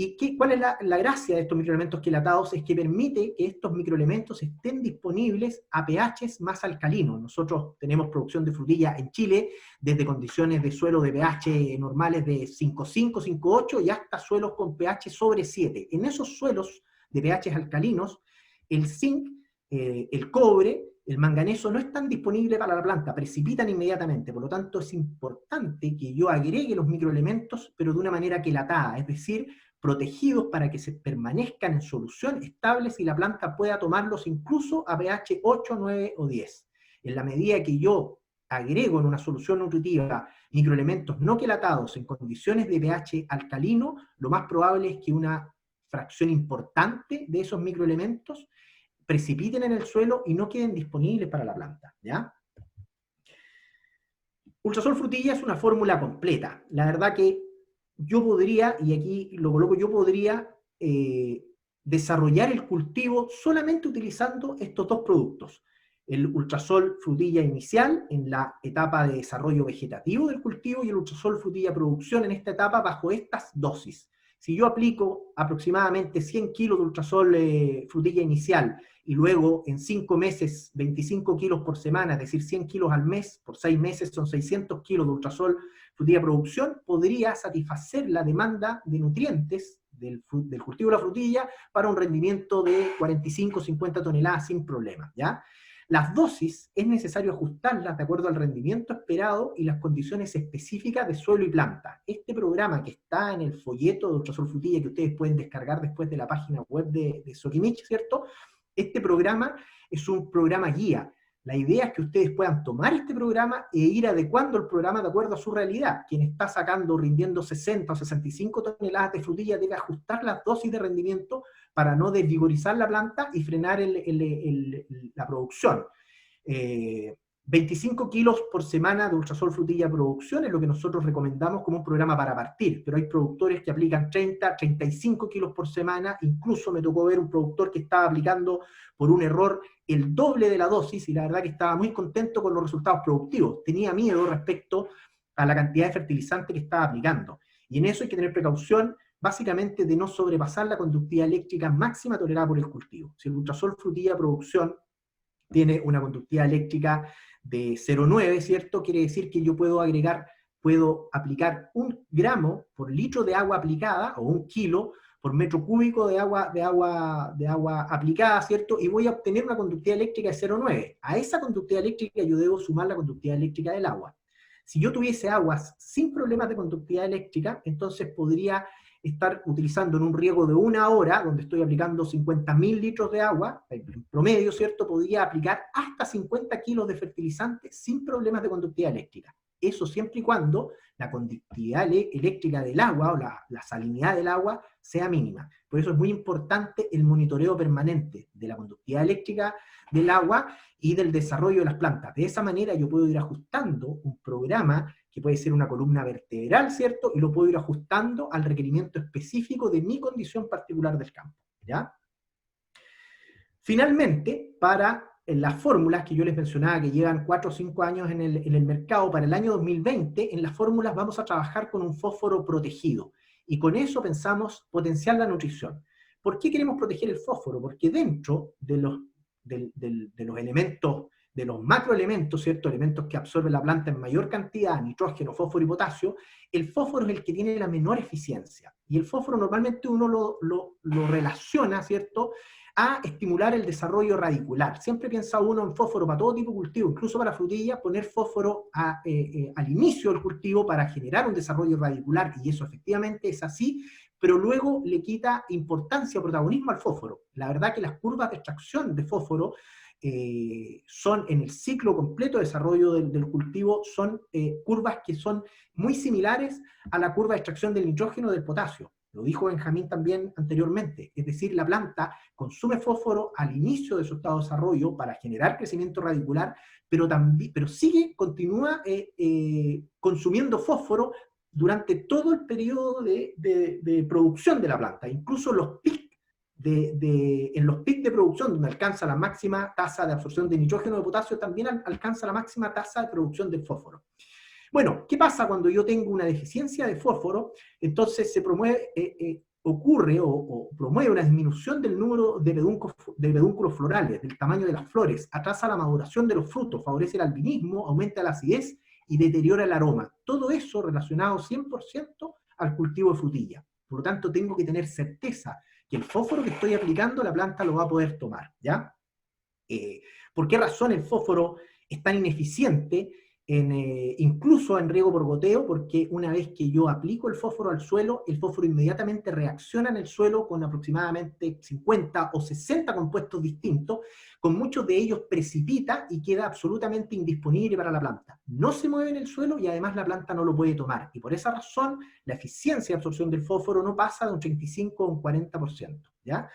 [SPEAKER 3] ¿Y cuál es la gracia de estos microelementos quelatados? Es que permite que estos microelementos estén disponibles a pHs más alcalinos. Nosotros tenemos producción de frutilla en Chile desde condiciones de suelo de pH normales de 5,5, 5,8 y hasta suelos con pH sobre 7. En esos suelos de pH alcalinos, el zinc, el cobre, el manganeso no están disponibles para la planta, precipitan inmediatamente. Por lo tanto, es importante que yo agregue los microelementos, pero de una manera quelatada, es decir, protegidos para que se permanezcan en solución estables y la planta pueda tomarlos incluso a pH 8, 9 o 10. En la medida que yo agrego en una solución nutritiva microelementos no quelatados en condiciones de pH alcalino, lo más probable es que una fracción importante de esos microelementos precipiten en el suelo y no queden disponibles para la planta, ¿ya? Ultrasol frutilla es una fórmula completa. La verdad que yo podría, y aquí lo coloco, yo podría desarrollar el cultivo solamente utilizando estos dos productos. El ultrasol frutilla inicial en la etapa de desarrollo vegetativo del cultivo y el ultrasol frutilla producción en esta etapa bajo estas dosis. Si yo aplico aproximadamente 100 kilos de ultrasol frutilla inicial y luego en 5 meses 25 kilos por semana, es decir, 100 kilos al mes, por 6 meses son 600 kilos de ultrasol frutilla producción, podría satisfacer la demanda de nutrientes del cultivo de la frutilla para un rendimiento de 45-50 toneladas sin problema, ¿ya? Las dosis es necesario ajustarlas de acuerdo al rendimiento esperado y las condiciones específicas de suelo y planta. Este programa que está en el folleto de ultrasol frutilla que ustedes pueden descargar después de la página web de Sokimich, ¿cierto? Este programa es un programa guía. La idea es que ustedes puedan tomar este programa e ir adecuando el programa de acuerdo a su realidad. Quien está rindiendo 60 o 65 toneladas de frutilla debe ajustar las dosis de rendimiento para no desvigorizar la planta y frenar la producción. 25 kilos por semana de ultrasol frutilla producción es lo que nosotros recomendamos como un programa para partir, pero hay productores que aplican 30, 35 kilos por semana, incluso me tocó ver un productor que estaba aplicando por un error el doble de la dosis, y la verdad que estaba muy contento con los resultados productivos. Tenía miedo respecto a la cantidad de fertilizante que estaba aplicando, y en eso hay que tener precaución, básicamente de no sobrepasar la conductividad eléctrica máxima tolerada por el cultivo. Si el ultrasol frutilla producción tiene una conductividad eléctrica de 0,9, ¿cierto? Quiere decir que yo puedo aplicar 1 gramo por litro de agua aplicada, o 1 kilo por metro cúbico de agua aplicada, ¿cierto? Y voy a obtener una conductividad eléctrica de 0,9. A esa conductividad eléctrica yo debo sumar la conductividad eléctrica del agua. Si yo tuviese aguas sin problemas de conductividad eléctrica, entonces podría estar utilizando en un riego de 1 hora, donde estoy aplicando 50.000 litros de agua, en promedio, ¿cierto? Podría aplicar hasta 50 kilos de fertilizante sin problemas de conductividad eléctrica. Eso siempre y cuando la conductividad eléctrica del agua, o la salinidad del agua, sea mínima. Por eso es muy importante el monitoreo permanente de la conductividad eléctrica del agua y del desarrollo de las plantas. De esa manera yo puedo ir ajustando un programa que puede ser una columna vertebral, ¿cierto? Y lo puedo ir ajustando al requerimiento específico de mi condición particular del campo, ¿ya? Finalmente, para las fórmulas que yo les mencionaba, que llevan 4 o 5 años en el mercado, para el año 2020, en las fórmulas vamos a trabajar con un fósforo protegido, y con eso pensamos potenciar la nutrición. ¿Por qué queremos proteger el fósforo? Porque dentro de los elementos, de los macroelementos, ¿cierto? Elementos que absorbe la planta en mayor cantidad, nitrógeno, fósforo y potasio, el fósforo es el que tiene la menor eficiencia. Y el fósforo normalmente uno lo relaciona, ¿cierto?, a estimular el desarrollo radicular. Siempre piensa uno en fósforo para todo tipo de cultivo, incluso para frutillas, poner fósforo al inicio del cultivo para generar un desarrollo radicular, y eso efectivamente es así, pero luego le quita importancia o protagonismo al fósforo. La verdad que las curvas de extracción de fósforo son, en el ciclo completo de desarrollo del cultivo, son curvas que son muy similares a la curva de extracción del nitrógeno o del potasio. Lo dijo Benjamín también anteriormente, es decir, la planta consume fósforo al inicio de su estado de desarrollo para generar crecimiento radicular, pero continúa consumiendo fósforo durante todo el periodo de producción de la planta, incluso los picos en los picos de producción, donde alcanza la máxima tasa de absorción de nitrógeno de potasio, también alcanza la máxima tasa de producción de fósforo. Bueno, ¿qué pasa cuando yo tengo una deficiencia de fósforo? Entonces se promueve, promueve una disminución del número de pedúnculos florales, del tamaño de las flores, atrasa la maduración de los frutos, favorece el albinismo, aumenta la acidez y deteriora el aroma. Todo eso relacionado 100% al cultivo de frutilla. Por lo tanto, tengo que tener certeza que el fósforo que estoy aplicando la planta lo va a poder tomar, ¿ya? ¿Por qué razón el fósforo es tan ineficiente incluso en riego por goteo, porque una vez que yo aplico el fósforo al suelo, el fósforo inmediatamente reacciona en el suelo con aproximadamente 50 o 60 compuestos distintos, con muchos de ellos precipita y queda absolutamente indisponible para la planta. No se mueve en el suelo y además la planta no lo puede tomar, y por esa razón la eficiencia de absorción del fósforo no pasa de un 35 o un 40%, ¿ya?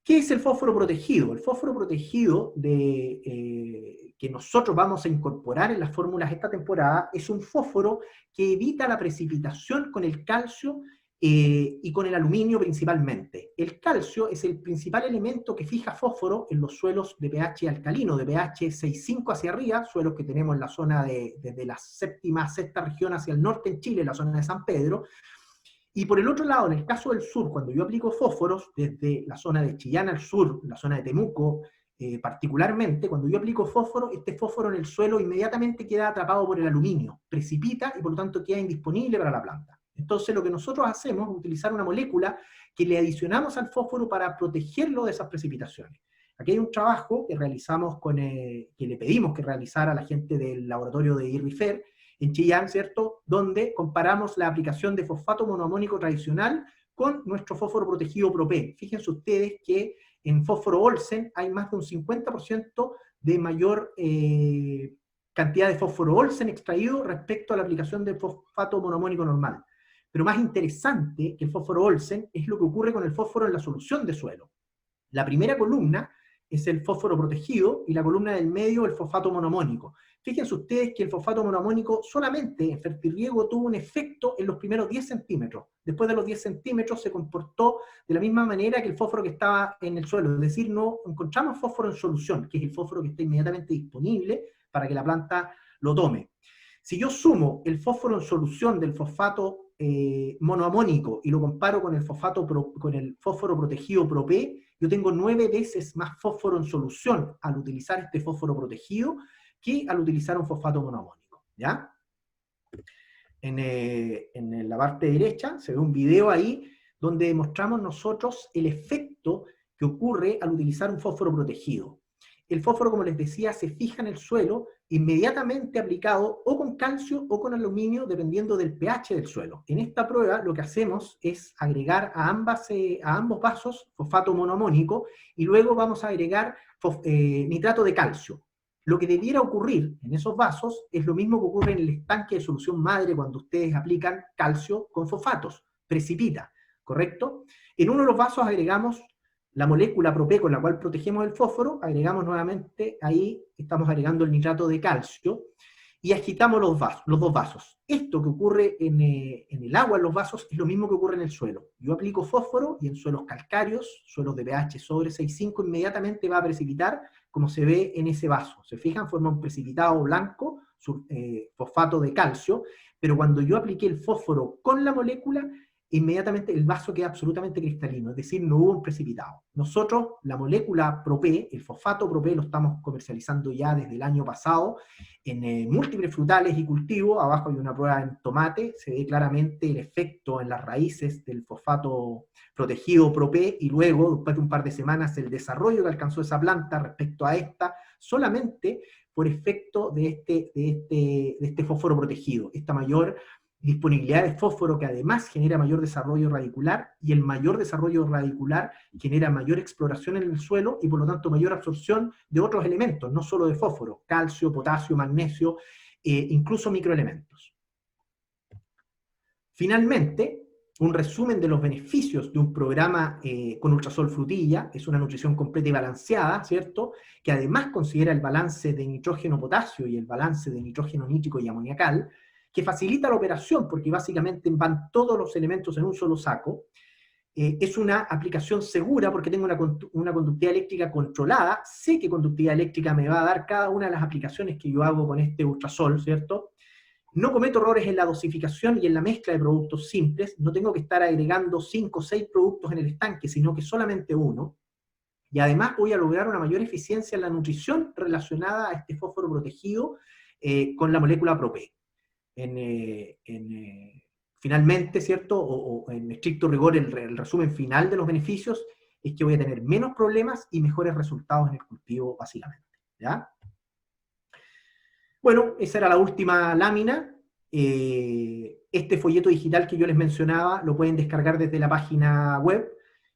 [SPEAKER 3] ¿Qué es el fósforo protegido? El fósforo protegido que nosotros vamos a incorporar en las fórmulas esta temporada es un fósforo que evita la precipitación con el calcio y con el aluminio principalmente. El calcio es el principal elemento que fija fósforo en los suelos de pH alcalino, de pH 6,5 hacia arriba, suelos que tenemos en la zona desde la sexta región hacia el norte en Chile, la zona de San Pedro. Y por el otro lado, en el caso del sur, cuando yo aplico fósforos, desde la zona de Chillán al sur, la zona de Temuco, particularmente, cuando yo aplico fósforo, este fósforo en el suelo inmediatamente queda atrapado por el aluminio, precipita y por lo tanto queda indisponible para la planta. Entonces lo que nosotros hacemos es utilizar una molécula que le adicionamos al fósforo para protegerlo de esas precipitaciones. Aquí hay un trabajo que realizamos que le pedimos que realizara a la gente del laboratorio de IRIFER, en Chillán, ¿cierto?, donde comparamos la aplicación de fosfato monoamónico tradicional con nuestro fósforo protegido Propé. Fíjense ustedes que en fósforo Olsen hay más de un 50% de mayor cantidad de fósforo Olsen extraído respecto a la aplicación de fosfato monoamónico normal. Pero más interesante que el fósforo Olsen es lo que ocurre con el fósforo en la solución de suelo. La primera columna es el fósforo protegido y la columna del medio el fosfato monoamónico. Fíjense ustedes que el fosfato monoamónico solamente en fertirriego tuvo un efecto en los primeros 10 centímetros. Después de los 10 centímetros se comportó de la misma manera que el fósforo que estaba en el suelo. Es decir, no encontramos fósforo en solución, que es el fósforo que está inmediatamente disponible para que la planta lo tome. Si yo sumo el fósforo en solución del fosfato monoamónico y lo comparo con el fósforo protegido Propé, yo tengo 9 veces más fósforo en solución al utilizar este fósforo protegido que al utilizar un fosfato monoamónico, ¿ya? En la parte derecha se ve un video ahí donde demostramos nosotros el efecto que ocurre al utilizar un fósforo protegido. El fósforo, como les decía, se fija en el suelo inmediatamente aplicado o con calcio o con aluminio, dependiendo del pH del suelo. En esta prueba lo que hacemos es agregar a ambos vasos fosfato monoamónico y luego vamos a agregar nitrato de calcio. Lo que debiera ocurrir en esos vasos es lo mismo que ocurre en el estanque de solución madre cuando ustedes aplican calcio con fosfatos, precipita, ¿correcto? En uno de los vasos agregamos la molécula Propé con la cual protegemos el fósforo, agregamos nuevamente, ahí estamos agregando el nitrato de calcio, y agitamos los dos vasos. Esto que ocurre en el agua, en los vasos, es lo mismo que ocurre en el suelo. Yo aplico fósforo y en suelos calcáreos, suelos de pH sobre 6,5, inmediatamente va a precipitar, como se ve en ese vaso. ¿Se fijan? Forma un precipitado blanco, fosfato de calcio, pero cuando yo apliqué el fósforo con la molécula, inmediatamente el vaso queda absolutamente cristalino, es decir, no hubo un precipitado. Nosotros, la molécula Propé, el fosfato Propé, lo estamos comercializando ya desde el año pasado en múltiples frutales y cultivos. Abajo hay una prueba en tomate, se ve claramente el efecto en las raíces del fosfato protegido Propé, y luego, después de un par de semanas, el desarrollo que alcanzó esa planta respecto a esta, solamente por efecto de este fósforo protegido, esta mayor disponibilidad de fósforo que además genera mayor desarrollo radicular, y el mayor desarrollo radicular genera mayor exploración en el suelo y por lo tanto mayor absorción de otros elementos, no solo de fósforo, calcio, potasio, magnesio, incluso microelementos. Finalmente, un resumen de los beneficios de un programa con Ultrasol Frutilla: es una nutrición completa y balanceada, ¿cierto?, que además considera el balance de nitrógeno-potasio y el balance de nitrógeno nítrico y amoniacal, que facilita la operación porque básicamente van todos los elementos en un solo saco. Es una aplicación segura porque tengo una conductividad eléctrica controlada, sé qué conductividad eléctrica me va a dar cada una de las aplicaciones que yo hago con este Ultrasol, ¿cierto? No cometo errores en la dosificación y en la mezcla de productos simples, no tengo que estar agregando 5 o 6 productos en el estanque, sino que solamente uno. Y además voy a lograr una mayor eficiencia en la nutrición relacionada a este fósforo protegido con la molécula Propé. Finalmente, ¿cierto?, o en estricto rigor, el resumen final de los beneficios es que voy a tener menos problemas y mejores resultados en el cultivo, básicamente, ¿ya? Bueno, esa era la última lámina. Este folleto digital que yo les mencionaba lo pueden descargar desde la página web.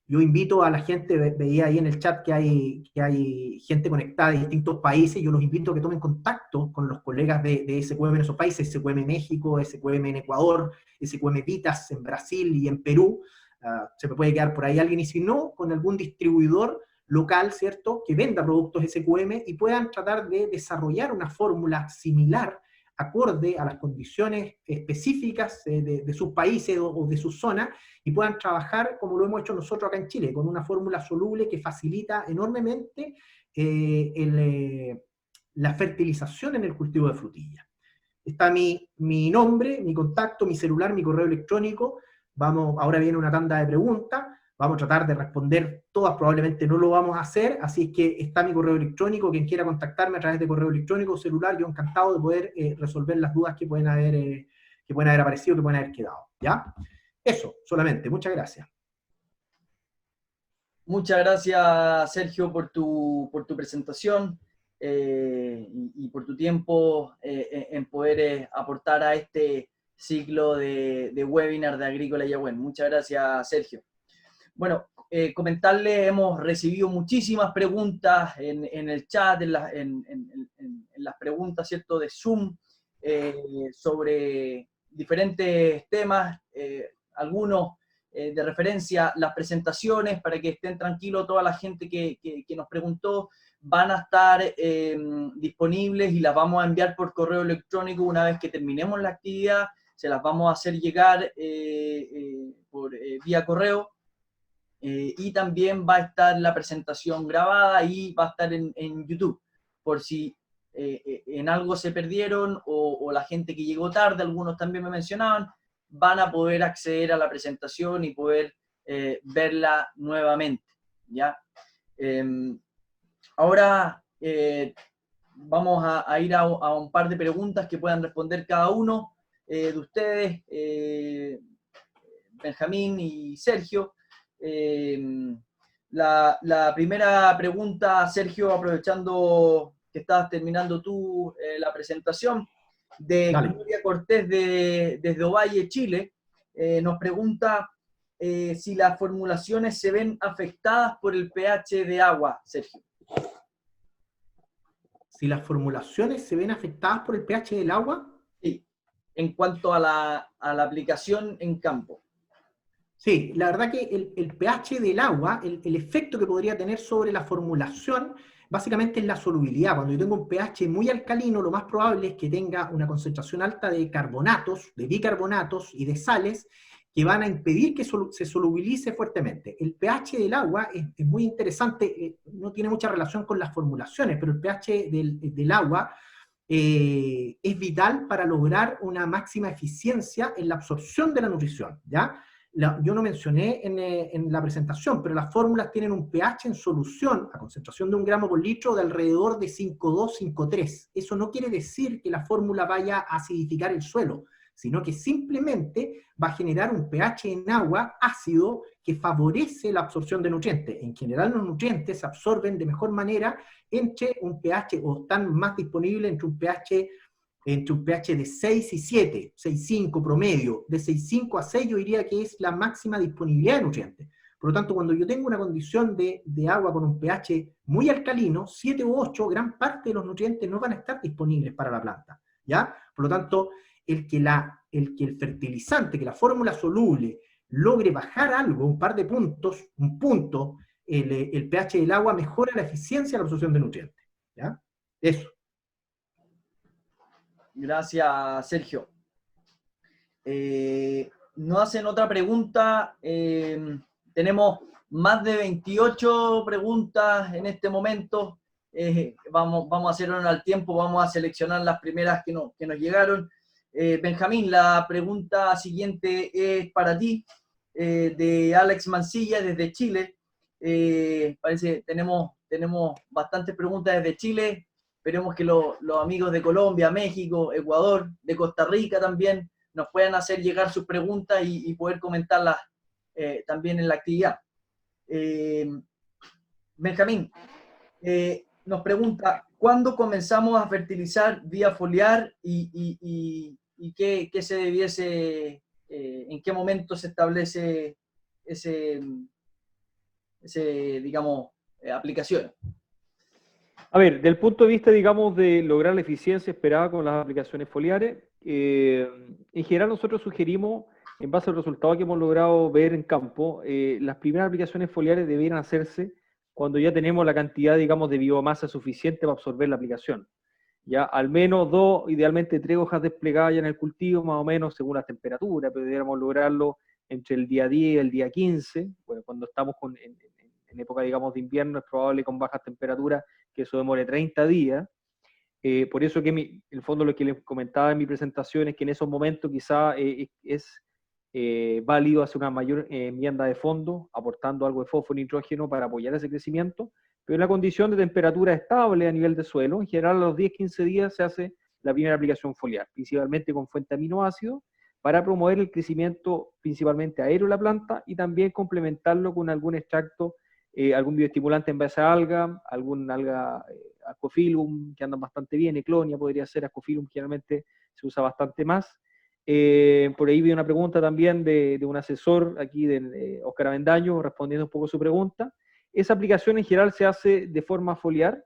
[SPEAKER 3] Yo invito a la gente, veía ahí en el chat que hay gente conectada de distintos países, yo los invito a que tomen contacto con los colegas de SQM en esos países, SQM en México, SQM en Ecuador, SQM Vitas en Brasil y en Perú. Se me puede quedar por ahí alguien, y si no, con algún distribuidor local, ¿cierto?, que venda productos SQM y puedan tratar de desarrollar una fórmula similar, acorde a las condiciones específicas de sus países o de su zona, y puedan trabajar como lo hemos hecho nosotros acá en Chile, con una fórmula soluble que facilita enormemente la fertilización en el cultivo de frutilla. Está mi nombre, mi contacto, mi celular, mi correo electrónico. Ahora viene una tanda de preguntas. Vamos a tratar de responder todas, probablemente no lo vamos a hacer, así que está mi correo electrónico, quien quiera contactarme a través de correo electrónico o celular, yo encantado de poder resolver las dudas que pueden haber aparecido, que pueden haber quedado, ¿ya? Eso, solamente, muchas gracias.
[SPEAKER 1] Muchas gracias, Sergio, por tu presentación y por tu tiempo en poder aportar a este ciclo de webinar de Agrícola Yahuen. Muchas gracias, Sergio. Bueno, comentarles, hemos recibido muchísimas preguntas en el chat, en las preguntas, ¿cierto?, de Zoom, sobre diferentes temas, algunos de referencia, las presentaciones, para que estén tranquilos toda la gente que nos preguntó, van a estar disponibles y las vamos a enviar por correo electrónico una vez que terminemos la actividad, se las vamos a hacer llegar vía correo. Y también va a estar la presentación grabada y va a estar en YouTube, por si en algo se perdieron o la gente que llegó tarde, algunos también me mencionaban, van a poder acceder a la presentación y poder verla nuevamente, ¿ya? Ahora vamos a ir a un par de preguntas que puedan responder cada uno de ustedes, Benjamín y Sergio. La primera pregunta, Sergio, aprovechando que estabas terminando tú la presentación, de Gloria Cortés desde Ovalle, Chile, nos pregunta si las formulaciones se ven afectadas por el pH de agua, Sergio.
[SPEAKER 3] Si las formulaciones se ven afectadas por el pH del agua.
[SPEAKER 1] Sí, en cuanto a la aplicación en campo.
[SPEAKER 3] Sí, la verdad que el pH del agua, el efecto que podría tener sobre la formulación, básicamente es la solubilidad. Cuando yo tengo un pH muy alcalino, lo más probable es que tenga una concentración alta de carbonatos, de bicarbonatos y de sales, que van a impedir que se solubilice fuertemente. El pH del agua es muy interesante, no tiene mucha relación con las formulaciones, pero el pH del agua es vital para lograr una máxima eficiencia en la absorción de la nutrición, ¿ya? Yo no mencioné en la presentación, pero las fórmulas tienen un pH en solución, a concentración de 1 gramo por litro, de alrededor de 5,2, 5,3. Eso no quiere decir que la fórmula vaya a acidificar el suelo, sino que simplemente va a generar un pH en agua ácido que favorece la absorción de nutrientes. En general los nutrientes se absorben de mejor manera entre un pH, o están más disponibles entre un pH de 6 y 7, 6,5 promedio. De 6,5 a 6 yo diría que es la máxima disponibilidad de nutrientes. Por lo tanto, cuando yo tengo una condición de agua con un pH muy alcalino, 7 u 8, gran parte de los nutrientes no van a estar disponibles para la planta, ¿ya? Por lo tanto, el que el fertilizante, que la fórmula soluble logre bajar algo, un par de puntos, un punto, el pH del agua mejora la eficiencia de la absorción de nutrientes, ¿ya? Eso.
[SPEAKER 1] Gracias, Sergio. Nos hacen otra pregunta. Tenemos más de 28 preguntas en este momento. Vamos a hacerlo al tiempo, vamos a seleccionar las primeras que nos llegaron. Benjamín, la pregunta siguiente es para ti, de Alex Mancilla desde Chile. Parece tenemos bastantes preguntas desde Chile. Esperemos que los amigos de Colombia, México, Ecuador, de Costa Rica también nos puedan hacer llegar sus preguntas y poder comentarlas también en la actividad. Benjamín nos pregunta, ¿cuándo comenzamos a fertilizar vía foliar y qué se debiese, en qué momento se establece ese digamos, aplicación?
[SPEAKER 2] A ver, del punto de vista, digamos, de lograr la eficiencia esperada con las aplicaciones foliares, en general nosotros sugerimos, en base al resultado que hemos logrado ver en campo, las primeras aplicaciones foliares debieran hacerse cuando ya tenemos la cantidad, digamos, de biomasa suficiente para absorber la aplicación. Ya al menos 2, idealmente 3 hojas desplegadas ya en el cultivo, más o menos según la temperatura, pero deberíamos lograrlo entre el día 10 y el día 15. Bueno, cuando estamos en época, digamos, de invierno, es probable con bajas temperaturas que eso demore 30 días. Por eso que en el fondo lo que les comentaba en mi presentación es que en esos momentos quizá es válido hacer una mayor enmienda de fondo, aportando algo de fósforo y nitrógeno para apoyar ese crecimiento, pero en la condición de temperatura estable a nivel de suelo, en general a los 10-15 días se hace la primera aplicación foliar, principalmente con fuente de aminoácidos, para promover el crecimiento principalmente aéreo de la planta y también complementarlo con algún extracto, algún bioestimulante en base a alga, algún alga Ascophyllum, que andan bastante bien, Eclonia podría ser, Ascophyllum generalmente se usa bastante más. Por ahí vi una pregunta también de un asesor aquí, de Óscar Avendaño, respondiendo un poco a su pregunta. Esa aplicación en general se hace de forma foliar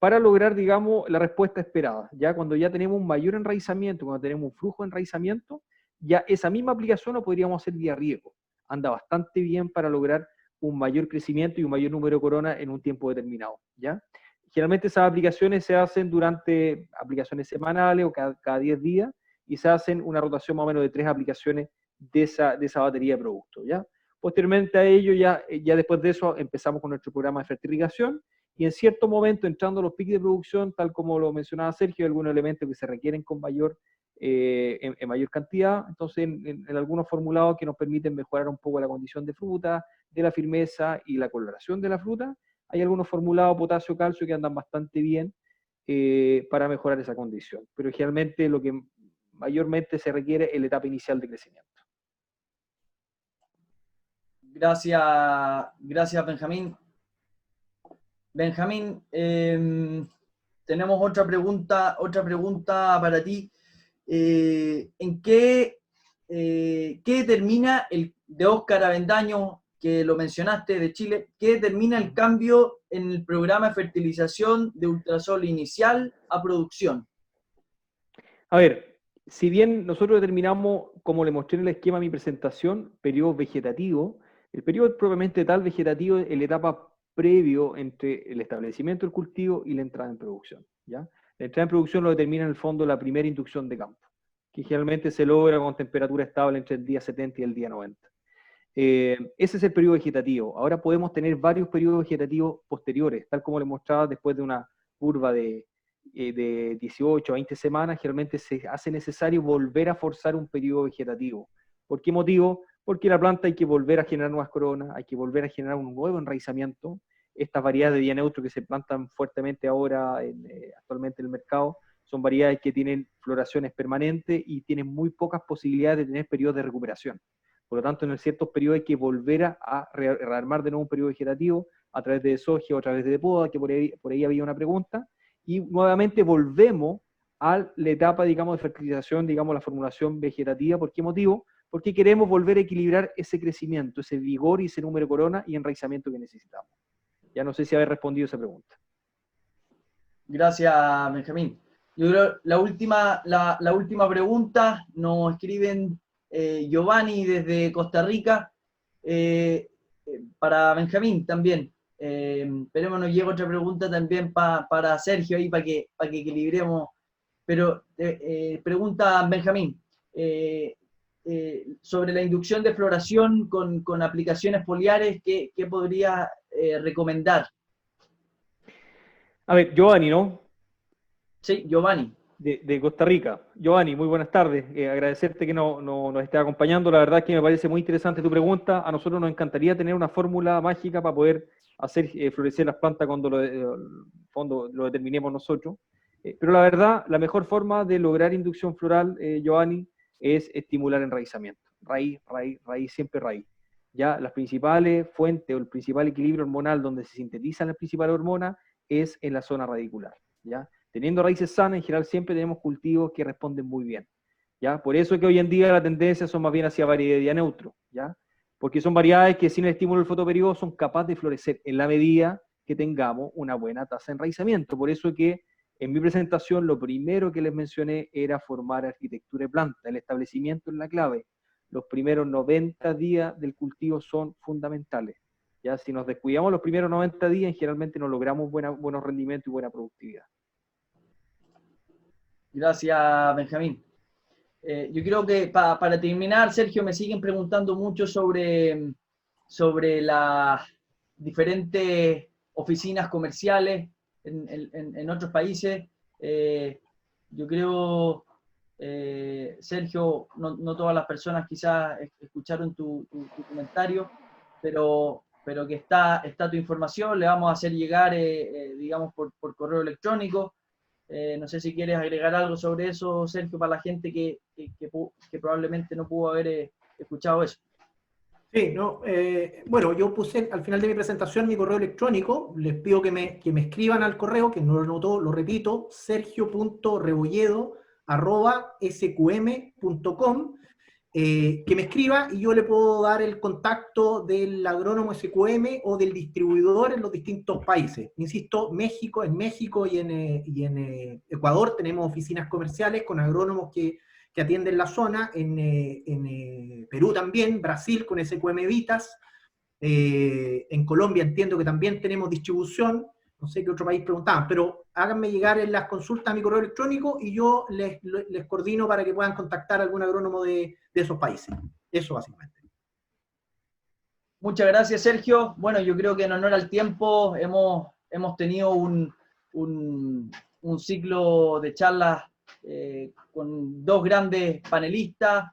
[SPEAKER 2] para lograr, digamos, la respuesta esperada. Ya cuando ya tenemos un mayor enraizamiento, cuando tenemos un flujo de enraizamiento, ya esa misma aplicación lo podríamos hacer vía riego. Anda bastante bien para lograr un mayor crecimiento y un mayor número de coronas en un tiempo determinado, ¿ya? Generalmente esas aplicaciones se hacen durante aplicaciones semanales o cada 10 días, y se hacen una rotación más o menos de 3 aplicaciones de esa batería de productos, ¿ya? Posteriormente a ello, ya después de eso, empezamos con nuestro programa de fertirrigación, y en cierto momento, entrando a los picos de producción, tal como lo mencionaba Sergio, hay algunos elementos que se requieren con mayor, en mayor cantidad, entonces en algunos formulados que nos permiten mejorar un poco la condición de fruta, de la firmeza y la coloración de la fruta, hay algunos formulados potasio-calcio que andan bastante bien para mejorar esa condición, pero generalmente lo que mayormente se requiere es la etapa inicial de crecimiento.
[SPEAKER 1] Gracias Benjamín. Benjamín, tenemos otra pregunta para ti. ¿En qué determina de Óscar Avendaño, que lo mencionaste, de Chile, qué determina el cambio en el programa de fertilización de ultrasol inicial a producción?
[SPEAKER 2] A ver, si bien nosotros determinamos, como le mostré en el esquema de mi presentación, periodo vegetativo, el periodo propiamente tal vegetativo es la etapa previo entre el establecimiento del cultivo y la entrada en producción, ¿ya? La entrada en producción lo determina en el fondo la primera inducción de campo, que generalmente se logra con temperatura estable entre el día 70 y el día 90. Ese es el periodo vegetativo. Ahora podemos tener varios periodos vegetativos posteriores, tal como le mostraba, después de una curva de 18 a 20 semanas, generalmente se hace necesario volver a forzar un periodo vegetativo. ¿Por qué motivo? Porque la planta hay que volver a generar nuevas coronas, hay que volver a generar un nuevo enraizamiento. Estas variedades de día neutro que se plantan fuertemente ahora actualmente en el mercado son variedades que tienen floraciones permanentes y tienen muy pocas posibilidades de tener periodos de recuperación. Por lo tanto, en ciertos periodos hay que volver a rearmar de nuevo un periodo vegetativo a través de desogia o a través de poda, que por ahí había una pregunta, y nuevamente volvemos a la etapa, digamos, de fertilización, digamos, la formulación vegetativa. ¿Por qué motivo? Porque queremos volver a equilibrar ese crecimiento, ese vigor y ese número de corona y enraizamiento que necesitamos. Ya no sé si haber respondido esa pregunta.
[SPEAKER 1] Gracias, Benjamín. Yo creo la última pregunta nos escriben Giovanni desde Costa Rica, para Benjamín también. Esperemos nos llegue otra pregunta también para Sergio ahí, para que equilibremos. Pero pregunta Benjamín sobre la inducción de floración con aplicaciones foliares, ¿qué podría recomendar?
[SPEAKER 2] A ver, Giovanni, ¿no?
[SPEAKER 1] Sí, Giovanni.
[SPEAKER 2] De Costa Rica. Giovanni, muy buenas tardes. Agradecerte que nos estés acompañando. La verdad es que me parece muy interesante tu pregunta. A nosotros nos encantaría tener una fórmula mágica para poder hacer florecer las plantas cuando lo determinemos nosotros. Pero la verdad, la mejor forma de lograr inducción floral, Giovanni, es estimular enraizamiento. Raíz, siempre raíz. Ya las principales fuentes o el principal equilibrio hormonal donde se sintetizan las principales hormonas es en la zona radicular. ¿ya? Teniendo raíces sanas, en general siempre tenemos cultivos que responden muy bien, ¿ya? Por eso es que hoy en día la tendencia son más bien hacia variedad neutro, ¿ya? Porque son variedades que sin el estímulo del fotoperiodo son capaces de florecer en la medida que tengamos una buena tasa de enraizamiento. Por eso que en mi presentación lo primero que les mencioné era formar arquitectura de planta. El establecimiento es la clave. Los primeros 90 días del cultivo son fundamentales. ¿Ya? Si nos descuidamos los primeros 90 días, generalmente no logramos buenos rendimientos y buena productividad.
[SPEAKER 1] Gracias, Benjamín. Yo creo que para terminar, Sergio, me siguen preguntando mucho sobre las diferentes oficinas comerciales en otros países. Yo creo, Sergio, no todas las personas quizás escucharon tu comentario, pero que está tu información, le vamos a hacer llegar, digamos, por correo electrónico. No sé si quieres agregar algo sobre eso, Sergio, para la gente que probablemente no pudo haber escuchado eso.
[SPEAKER 3] Sí, no, bueno, yo puse al final de mi presentación mi correo electrónico, les pido que me escriban al correo, que no lo anotó, lo repito, sergio.rebolledo@sqm.com, que me escriba y yo le puedo dar el contacto del agrónomo SQM o del distribuidor en los distintos países. Insisto, en México y en Ecuador tenemos oficinas comerciales con agrónomos que atienden la zona, en Perú también, Brasil con SQM Vitas, en Colombia entiendo que también tenemos distribución, no sé qué otro país preguntaban, pero háganme llegar en las consultas a mi correo electrónico y yo les coordino para que puedan contactar a algún agrónomo de esos países. Eso básicamente.
[SPEAKER 1] Muchas gracias, Sergio. Bueno, yo creo que en honor al tiempo hemos tenido un ciclo de charlas con dos grandes panelistas.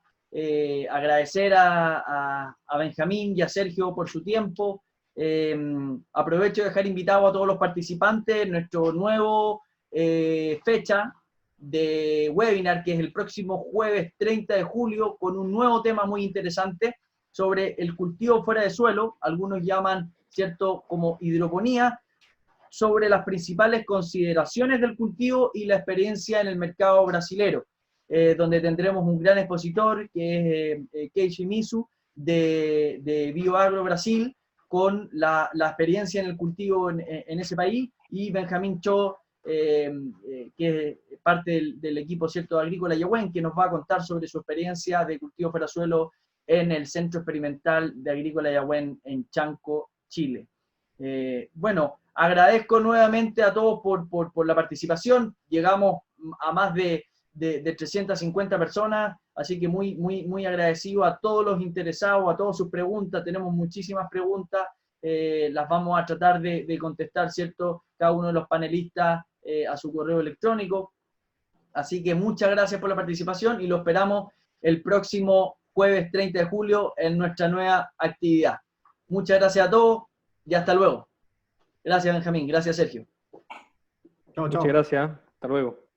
[SPEAKER 1] Agradecer a Benjamín y a Sergio por su tiempo. Aprovecho de dejar invitado a todos los participantes nuestro nuevo fecha de webinar, que es el próximo jueves 30 de julio, con un nuevo tema muy interesante sobre el cultivo fuera de suelo, algunos llaman, ¿cierto?, como hidroponía, sobre las principales consideraciones del cultivo y la experiencia en el mercado brasilero, donde tendremos un gran expositor, que es Keiichi Mizu, de BioAgro Brasil, con la experiencia en el cultivo en ese país, y Benjamín Cho, que es parte del equipo, ¿cierto?, agrícola Yawen, que nos va a contar sobre su experiencia de cultivo fuera de suelo en el Centro Experimental de Agrícola Yawen en Chanco, Chile. Bueno, agradezco nuevamente a todos por la participación. Llegamos a más de 350 personas, así que muy agradecido a todos los interesados, a todas sus preguntas. Tenemos muchísimas preguntas, las vamos a tratar de contestar, ¿cierto?, cada uno de los panelistas a su correo electrónico. Así que muchas gracias por la participación y lo esperamos el próximo jueves 30 de julio en nuestra nueva actividad. Muchas gracias a todos y hasta luego. Gracias, Benjamín. Gracias, Sergio.
[SPEAKER 3] Chao, chao.
[SPEAKER 2] Muchas gracias. Hasta luego.